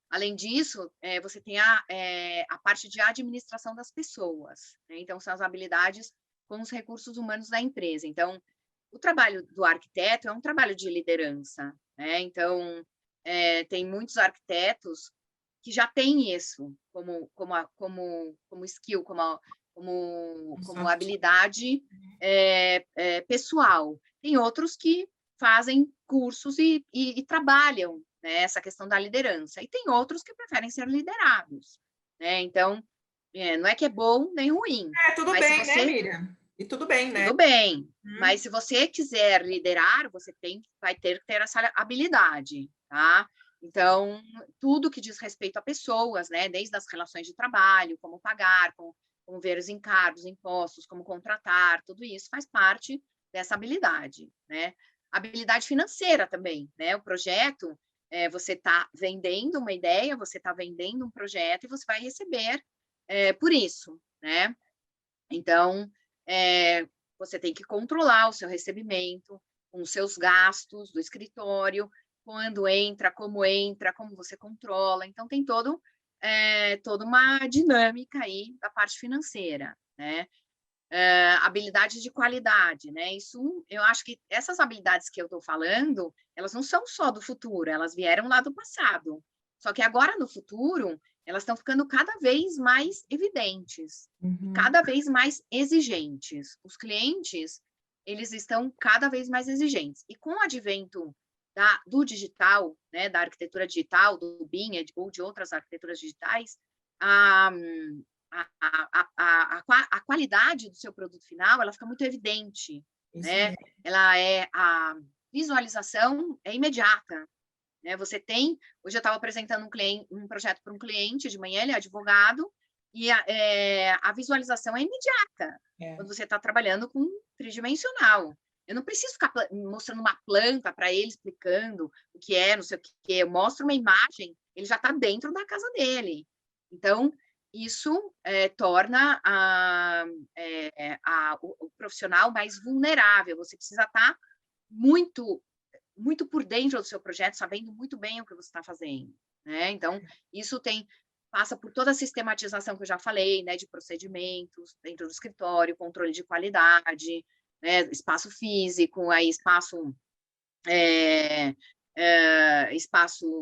Além disso, você tem a parte de administração das pessoas, né? Então, são as habilidades com os recursos humanos da empresa. Então, o trabalho do arquiteto é um trabalho de liderança, né? Então, tem muitos arquitetos que já têm isso como skill, como habilidade pessoal. Tem outros que fazem cursos e trabalham, né, essa questão da liderança. E tem outros que preferem ser liderados, né? Então, não é que é bom nem ruim. Tudo mas bem, né, Miriam? E tudo bem, né? Tudo bem. Mas se você quiser liderar, você vai ter que ter essa habilidade, tá? Então, tudo que diz respeito a pessoas, né? Desde as relações de trabalho, como pagar, como ver os encargos, impostos, como contratar, tudo isso faz parte dessa habilidade, né? Habilidade financeira também, né? O projeto, você está vendendo uma ideia, você está vendendo um projeto e você vai receber por isso, né? Então, você tem que controlar o seu recebimento, com os seus gastos do escritório, quando entra, como você controla. Então, tem toda uma dinâmica aí da parte financeira, né? Habilidades de qualidade, né? Isso, eu acho que essas habilidades que eu estou falando, elas não são só do futuro, elas vieram lá do passado. Só que agora, no futuro, elas estão ficando cada vez mais evidentes e cada vez mais exigentes. Os clientes, eles estão cada vez mais exigentes. E com o advento do digital, né, da arquitetura digital, do BIM ou de outras arquiteturas digitais, a qualidade do seu produto final, ela fica muito evidente, né? A visualização é imediata, né? Hoje eu estava apresentando um projeto para um cliente de manhã, ele é advogado, E a visualização é imediata, quando você está trabalhando com tridimensional. Eu não preciso ficar mostrando uma planta para ele, explicando o que é, não sei o que. Eu mostro uma imagem, ele já está dentro da casa dele. Então, isso torna o profissional mais vulnerável. Você precisa estar muito, muito por dentro do seu projeto, sabendo muito bem o que você está fazendo, né? Então, isso passa por toda a sistematização que eu já falei, né, de procedimentos dentro do escritório, controle de qualidade, né, espaço físico, aí espaço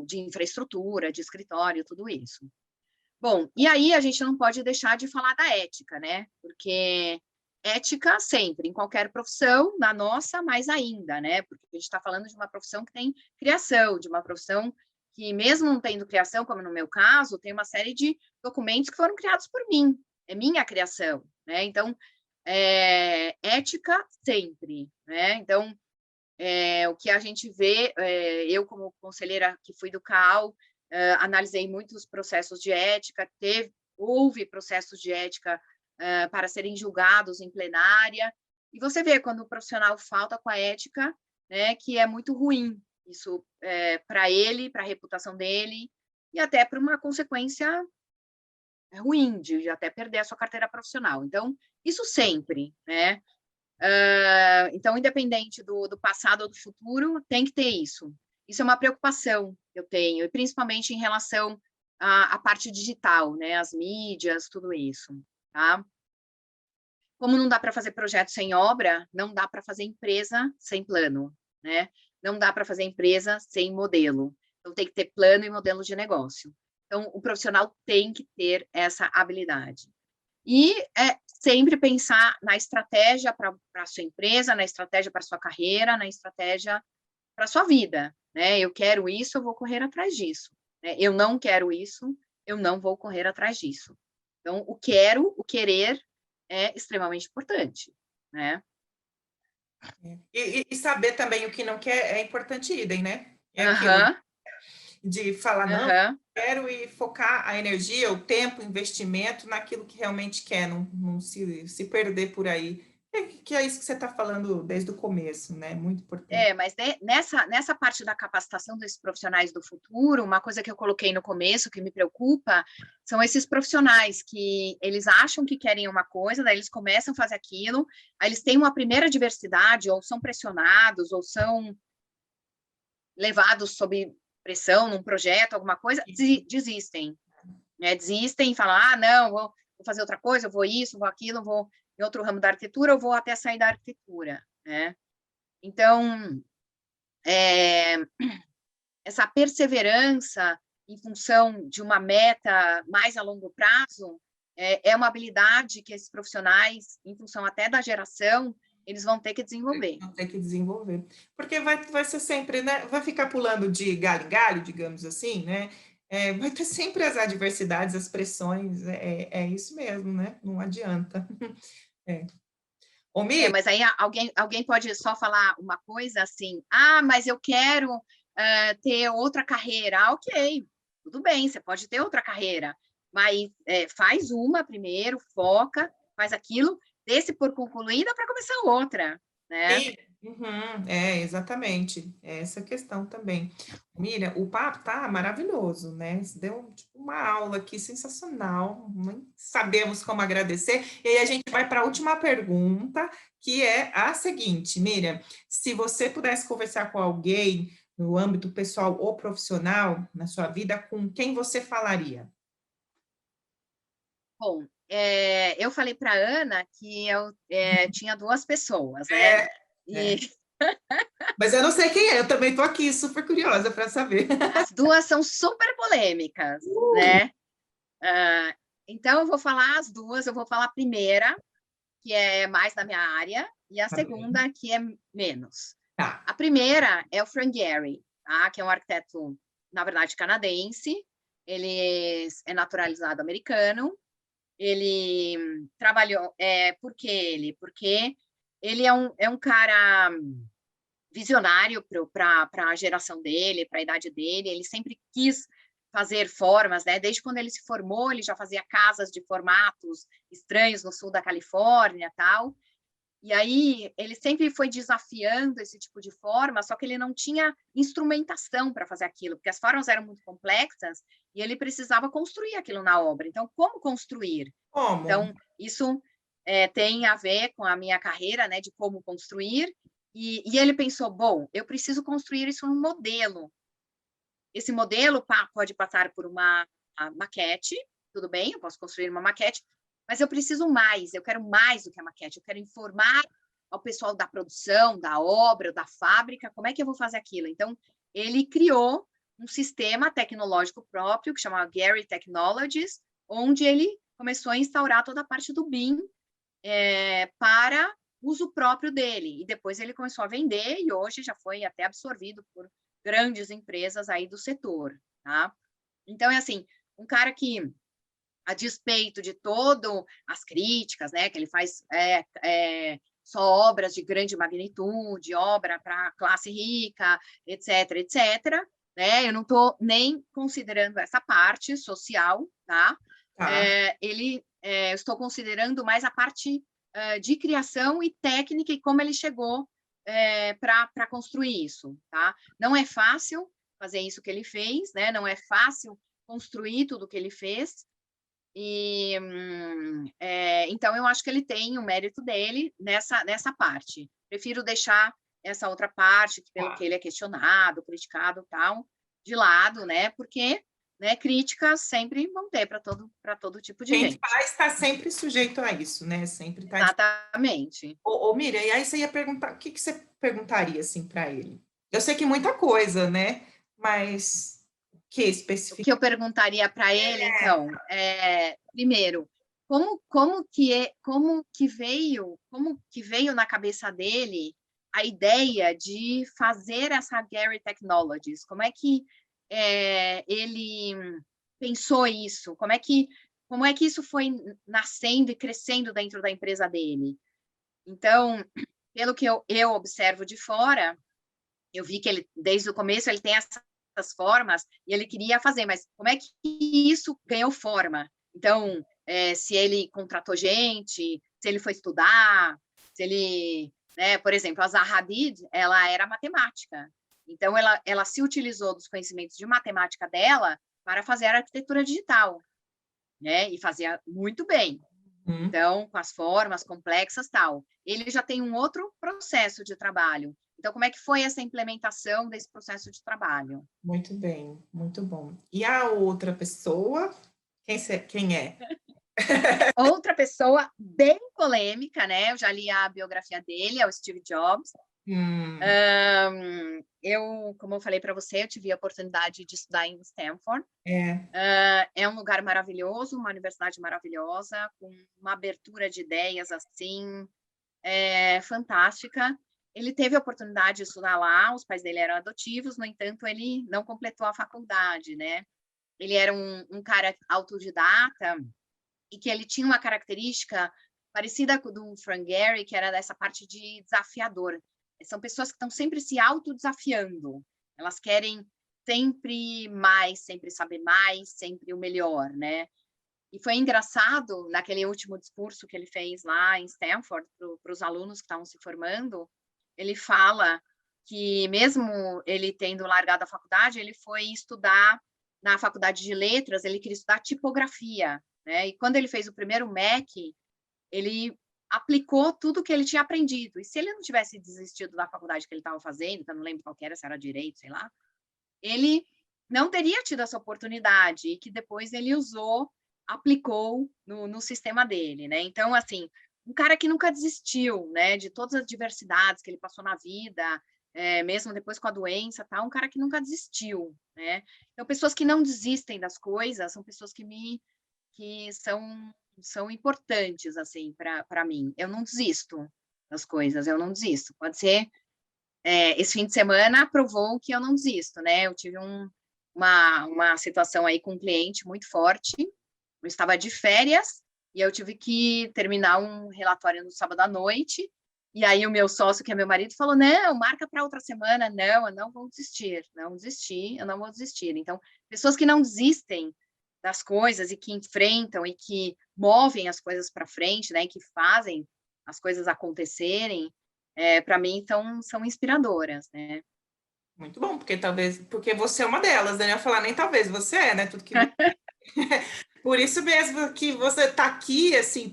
de infraestrutura, de escritório, tudo isso. Bom, e aí a gente não pode deixar de falar da ética, né? Porque ética sempre, em qualquer profissão, na nossa, mais ainda, né? Porque a gente está falando de uma profissão que tem criação, de uma profissão que, mesmo não tendo criação, como no meu caso, tem uma série de documentos que foram criados por mim, é minha criação, né? Então, ética sempre, né? Então, o que a gente vê, eu como conselheira que fui do CAL, analisei muitos processos de ética, houve processos de ética para serem julgados em plenária, e você vê quando o profissional falta com a ética, né, que é muito ruim, isso para ele, para a reputação dele, e até para uma consequência ruim, de até perder a sua carteira profissional. Então, isso sempre, né? Então, independente do passado ou do futuro, tem que ter isso. Isso é uma preocupação que eu tenho, e principalmente em relação à parte digital, né? As mídias, tudo isso, tá? Como não dá para fazer projeto sem obra, não dá para fazer empresa sem plano, né? Não dá para fazer empresa sem modelo. Então, tem que ter plano e modelo de negócio. Então, o profissional tem que ter essa habilidade. E sempre pensar na estratégia para a sua empresa, na estratégia para a sua carreira, na estratégia para a sua vida, né? Eu quero isso, eu vou correr atrás disso, né? Eu não quero isso, eu não vou correr atrás disso. Então, o querer é extremamente importante, né? E saber também o que não quer é importante, idem, né? É aquilo Aham, de falar, não, aham. quero e focar a energia, o tempo, o investimento naquilo que realmente quer, não se perder por aí. Que é isso que você está falando desde o começo, né? Muito importante. Mas nessa parte da capacitação desses profissionais do futuro, uma coisa que eu coloquei no começo, que me preocupa, são esses profissionais que eles acham que querem uma coisa, daí eles começam a fazer aquilo, aí eles têm uma primeira diversidade, ou são pressionados, ou são levados sob pressão num projeto, alguma coisa, desistem, né? Desistem e falam, não, vou fazer outra coisa, eu vou isso, vou aquilo, vou em outro ramo da arquitetura, eu vou até sair da arquitetura, né? Então, essa perseverança em função de uma meta mais a longo prazo é uma habilidade que esses profissionais, em função até da geração, eles vão ter que desenvolver. Vão ter que desenvolver. Porque vai ser sempre, né? Vai ficar pulando de galho em galho, digamos assim, né? Vai ter sempre as adversidades, as pressões, é isso mesmo, né? Não adianta. Ô, Miriam, Mas aí alguém pode só falar uma coisa assim, mas eu quero ter outra carreira. Ok, tudo bem, você pode ter outra carreira, mas faz uma primeiro, foca, faz aquilo, dê-se por concluída para começar outra, né? sim, exatamente, essa questão também. Miriam, o papo tá maravilhoso, né? Você deu tipo, uma aula aqui sensacional, nem sabemos como agradecer. E aí a gente vai para a última pergunta, que é a seguinte, Miriam, se você pudesse conversar com alguém no âmbito pessoal ou profissional na sua vida, com quem você falaria? Bom, eu falei para a Ana que eu tinha duas pessoas, né? É, E é. Mas eu não sei quem é, eu também estou aqui super curiosa para saber. as duas são super polêmicas, né? Então, eu vou falar as duas, eu vou falar a primeira, que é mais da minha área, e a Tá bem. segunda, que é menos. Tá. A primeira é o Frank Gehry, tá? Que é um arquiteto, na verdade, canadense, ele é naturalizado americano, ele trabalhou... por que ele? Porque ele é um cara visionário para a geração dele, para a idade dele, ele sempre quis fazer formas, né? Desde quando ele se formou, ele já fazia casas de formatos estranhos no sul da Califórnia, tal. E aí ele sempre foi desafiando esse tipo de forma, só que ele não tinha instrumentação para fazer aquilo, porque as formas eram muito complexas e ele precisava construir aquilo na obra. Então, como construir? Como? Então, isso tem a ver com a minha carreira, né, de como construir. E ele pensou, bom, eu preciso construir isso num modelo. Esse modelo pode passar por uma maquete, tudo bem, eu posso construir uma maquete, mas eu preciso mais, eu quero mais do que a maquete, eu quero informar ao pessoal da produção, da obra, da fábrica, como é que eu vou fazer aquilo. Então, ele criou um sistema tecnológico próprio, que chama Gary Technologies, onde ele começou a instaurar toda a parte do BIM para uso próprio dele. E depois ele começou a vender e hoje já foi até absorvido por grandes empresas aí do setor, tá? Então, é assim, um cara que, a despeito de todas as críticas, né, que ele faz só obras de grande magnitude, obra para classe rica, etc., etc., né, eu não estou nem considerando essa parte social, tá? Tá. Estou considerando mais a parte de criação e técnica e como ele chegou para construir isso, tá? Não é fácil fazer isso que ele fez, né? Não é fácil construir tudo que ele fez. E então eu acho que ele tem o mérito dele nessa parte. Prefiro deixar essa outra parte, que pelo que ele é questionado, criticado, tal, de lado, né? Porque, né, críticas sempre vão ter para todo tipo de Quem gente. faz está sempre sujeito a isso, né? Sempre está. Exatamente. Ô, Miriam, e aí você ia perguntar, o que você perguntaria assim para ele? Eu sei que muita coisa, né? Mas o que O que eu especificamente? perguntaria para ele, então, primeiro, como que veio na cabeça dele a ideia de fazer essa Gary Technologies? Como é que ele pensou isso? Como é que isso foi nascendo e crescendo dentro da empresa dele? Então, pelo que eu observo de fora, eu vi que ele, desde o começo, ele tem essas formas e ele queria fazer, mas como é que isso ganhou forma? Então, se ele contratou gente, se ele foi estudar, se ele, né, por exemplo, a Zaha Hadid, ela era matemática, então ela se utilizou dos conhecimentos de matemática dela para fazer a arquitetura digital, né, e fazia muito bem. Então, com as formas complexas, tal. Ele já tem um outro processo de trabalho. Então, como é que foi essa implementação desse processo de trabalho? Muito bem, muito bom. E a outra pessoa, quem é? Outra pessoa bem polêmica, né? Eu já li a biografia dele, é o Steve Jobs. Hum, Como eu falei para você, eu tive a oportunidade de estudar em Stanford. é, É um lugar maravilhoso, uma universidade maravilhosa, com uma abertura de ideias assim, fantástica. Ele teve a oportunidade de estudar lá, os pais dele eram adotivos, no entanto, ele não completou a faculdade, né? Ele era um cara autodidata e que ele tinha uma característica parecida com do Frank Gehry, que era dessa parte de desafiador. São pessoas que estão sempre se autodesafiando. Elas querem sempre mais, sempre saber mais, sempre o melhor, né? E foi engraçado, naquele último discurso que ele fez lá em Stanford, para os alunos que estavam se formando, ele fala que, mesmo ele tendo largado a faculdade, ele foi estudar na faculdade de letras, ele queria estudar tipografia, né? E quando ele fez o primeiro Mac, ele aplicou tudo que ele tinha aprendido. E se ele não tivesse desistido da faculdade que ele estava fazendo, que eu não lembro qual era, se era direito, sei lá, ele não teria tido essa oportunidade, e que depois ele aplicou no sistema dele, né? Então, assim, um cara que nunca desistiu, né, de todas as diversidades que ele passou na vida, mesmo depois com a doença, tá? Um cara que nunca desistiu, né? Então, pessoas que não desistem das coisas são pessoas que são importantes, assim, para mim. Eu não desisto das coisas, eu não desisto. Pode ser esse fim de semana provou que eu não desisto, né? Eu tive uma situação aí com um cliente muito forte, eu estava de férias e eu tive que terminar um relatório no sábado à noite, E aí o meu sócio, que é meu marido, falou, não, marca para outra semana. Não, eu não vou desistir, não desistir, eu não vou desistir. Então, pessoas que não desistem das coisas e que enfrentam e que movem as coisas para frente, né, e que fazem as coisas acontecerem, para mim são inspiradoras, né? Muito bom, porque você é uma delas, né? Eu ia falar, nem talvez, você é, né? Tudo que por isso mesmo que você está aqui, assim,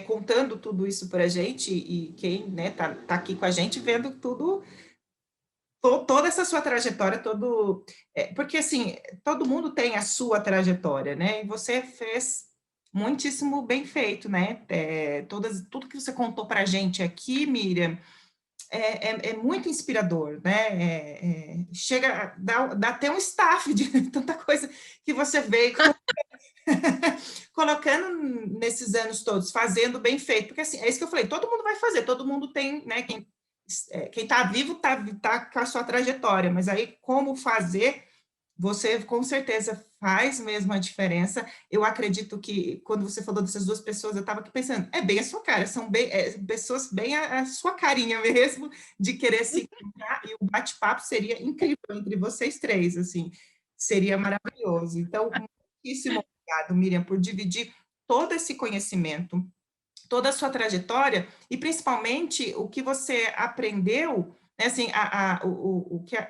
contando tudo isso para a gente, e quem, né, tá aqui com a gente vendo tudo, toda essa sua trajetória, porque, assim, todo mundo tem a sua trajetória, né? E você fez muitíssimo bem feito, né? Tudo que você contou para a gente aqui, Miriam, é muito inspirador, né? Chega, dá até um staff de tanta coisa que você veio colocando nesses anos todos, fazendo bem feito, porque assim, é isso que eu falei, todo mundo vai fazer, todo mundo tem, né, quem está vivo tá com a sua trajetória, mas aí como fazer, você com certeza faz mesmo a diferença. Eu acredito que quando você falou dessas duas pessoas, eu estava aqui pensando, é bem a sua cara, são pessoas bem a sua carinha mesmo, de querer se encontrar, e o bate-papo seria incrível entre vocês três, assim, seria maravilhoso. Então, muitíssimo obrigado, Miriam, por dividir todo esse conhecimento, toda a sua trajetória e principalmente o que você aprendeu, né, assim,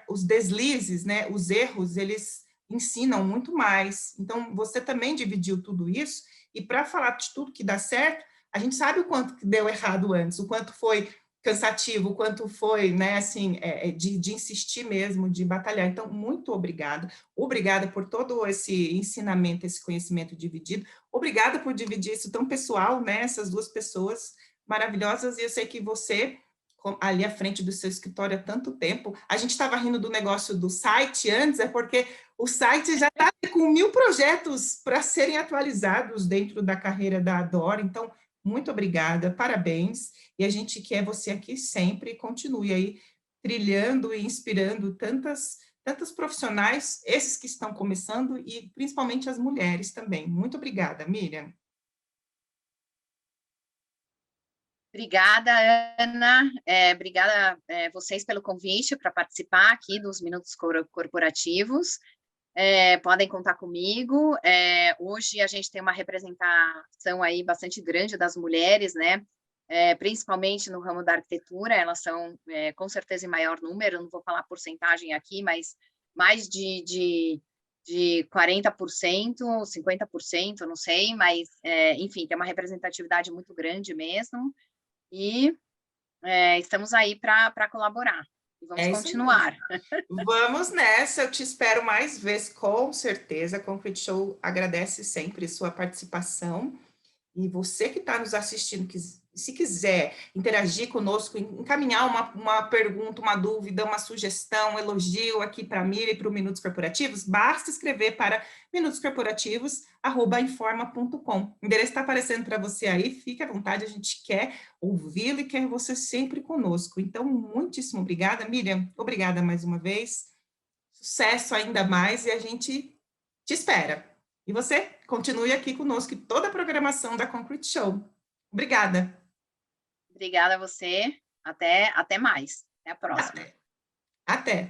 os deslizes, né, os erros, eles ensinam muito mais. Então, você também dividiu tudo isso, e para falar de tudo que dá certo, a gente sabe o quanto que deu errado antes, o quanto foi cansativo, o quanto foi, né, assim, de insistir mesmo, de batalhar. Então, muito obrigada. Obrigada por todo esse ensinamento, esse conhecimento dividido. Obrigada por dividir isso tão pessoal, né? Essas duas pessoas maravilhosas, e eu sei que você, ali à frente do seu escritório há tanto tempo, a gente estava rindo do negócio do site antes, é porque o site já está com 1000 projetos para serem atualizados dentro da carreira da Adora, então, muito obrigada, parabéns, e a gente quer você aqui sempre, continue aí trilhando e inspirando tantos profissionais, esses que estão começando, e principalmente as mulheres também. Muito obrigada, Miriam. Obrigada, Ana. Obrigada vocês pelo convite para participar aqui dos Minutos Corporativos. Podem contar comigo. Hoje a gente tem uma representação aí bastante grande das mulheres, né? Principalmente no ramo da arquitetura, elas são com certeza em maior número, não vou falar porcentagem aqui, mas mais de 40%, 50%, não sei, mas enfim, tem uma representatividade muito grande mesmo, e estamos aí para colaborar, e vamos Isso mesmo. continuar. Vamos nessa, eu te espero mais vezes, com certeza. A Concrete Show agradece sempre sua participação. E você que está nos assistindo, se quiser interagir conosco, encaminhar uma pergunta, uma dúvida, uma sugestão, um elogio aqui para a Miriam e para o Minutos Corporativos, basta escrever para minutoscorporativos@informa.com. O endereço está aparecendo para você aí, fique à vontade, a gente quer ouvi-lo e quer você sempre conosco. Então, muitíssimo obrigada, Miriam, obrigada mais uma vez, sucesso ainda mais, e a gente te espera. E você continue aqui conosco em toda a programação da Concrete Show. Obrigada. Obrigada a você. Até mais. Até a próxima. Até. Até.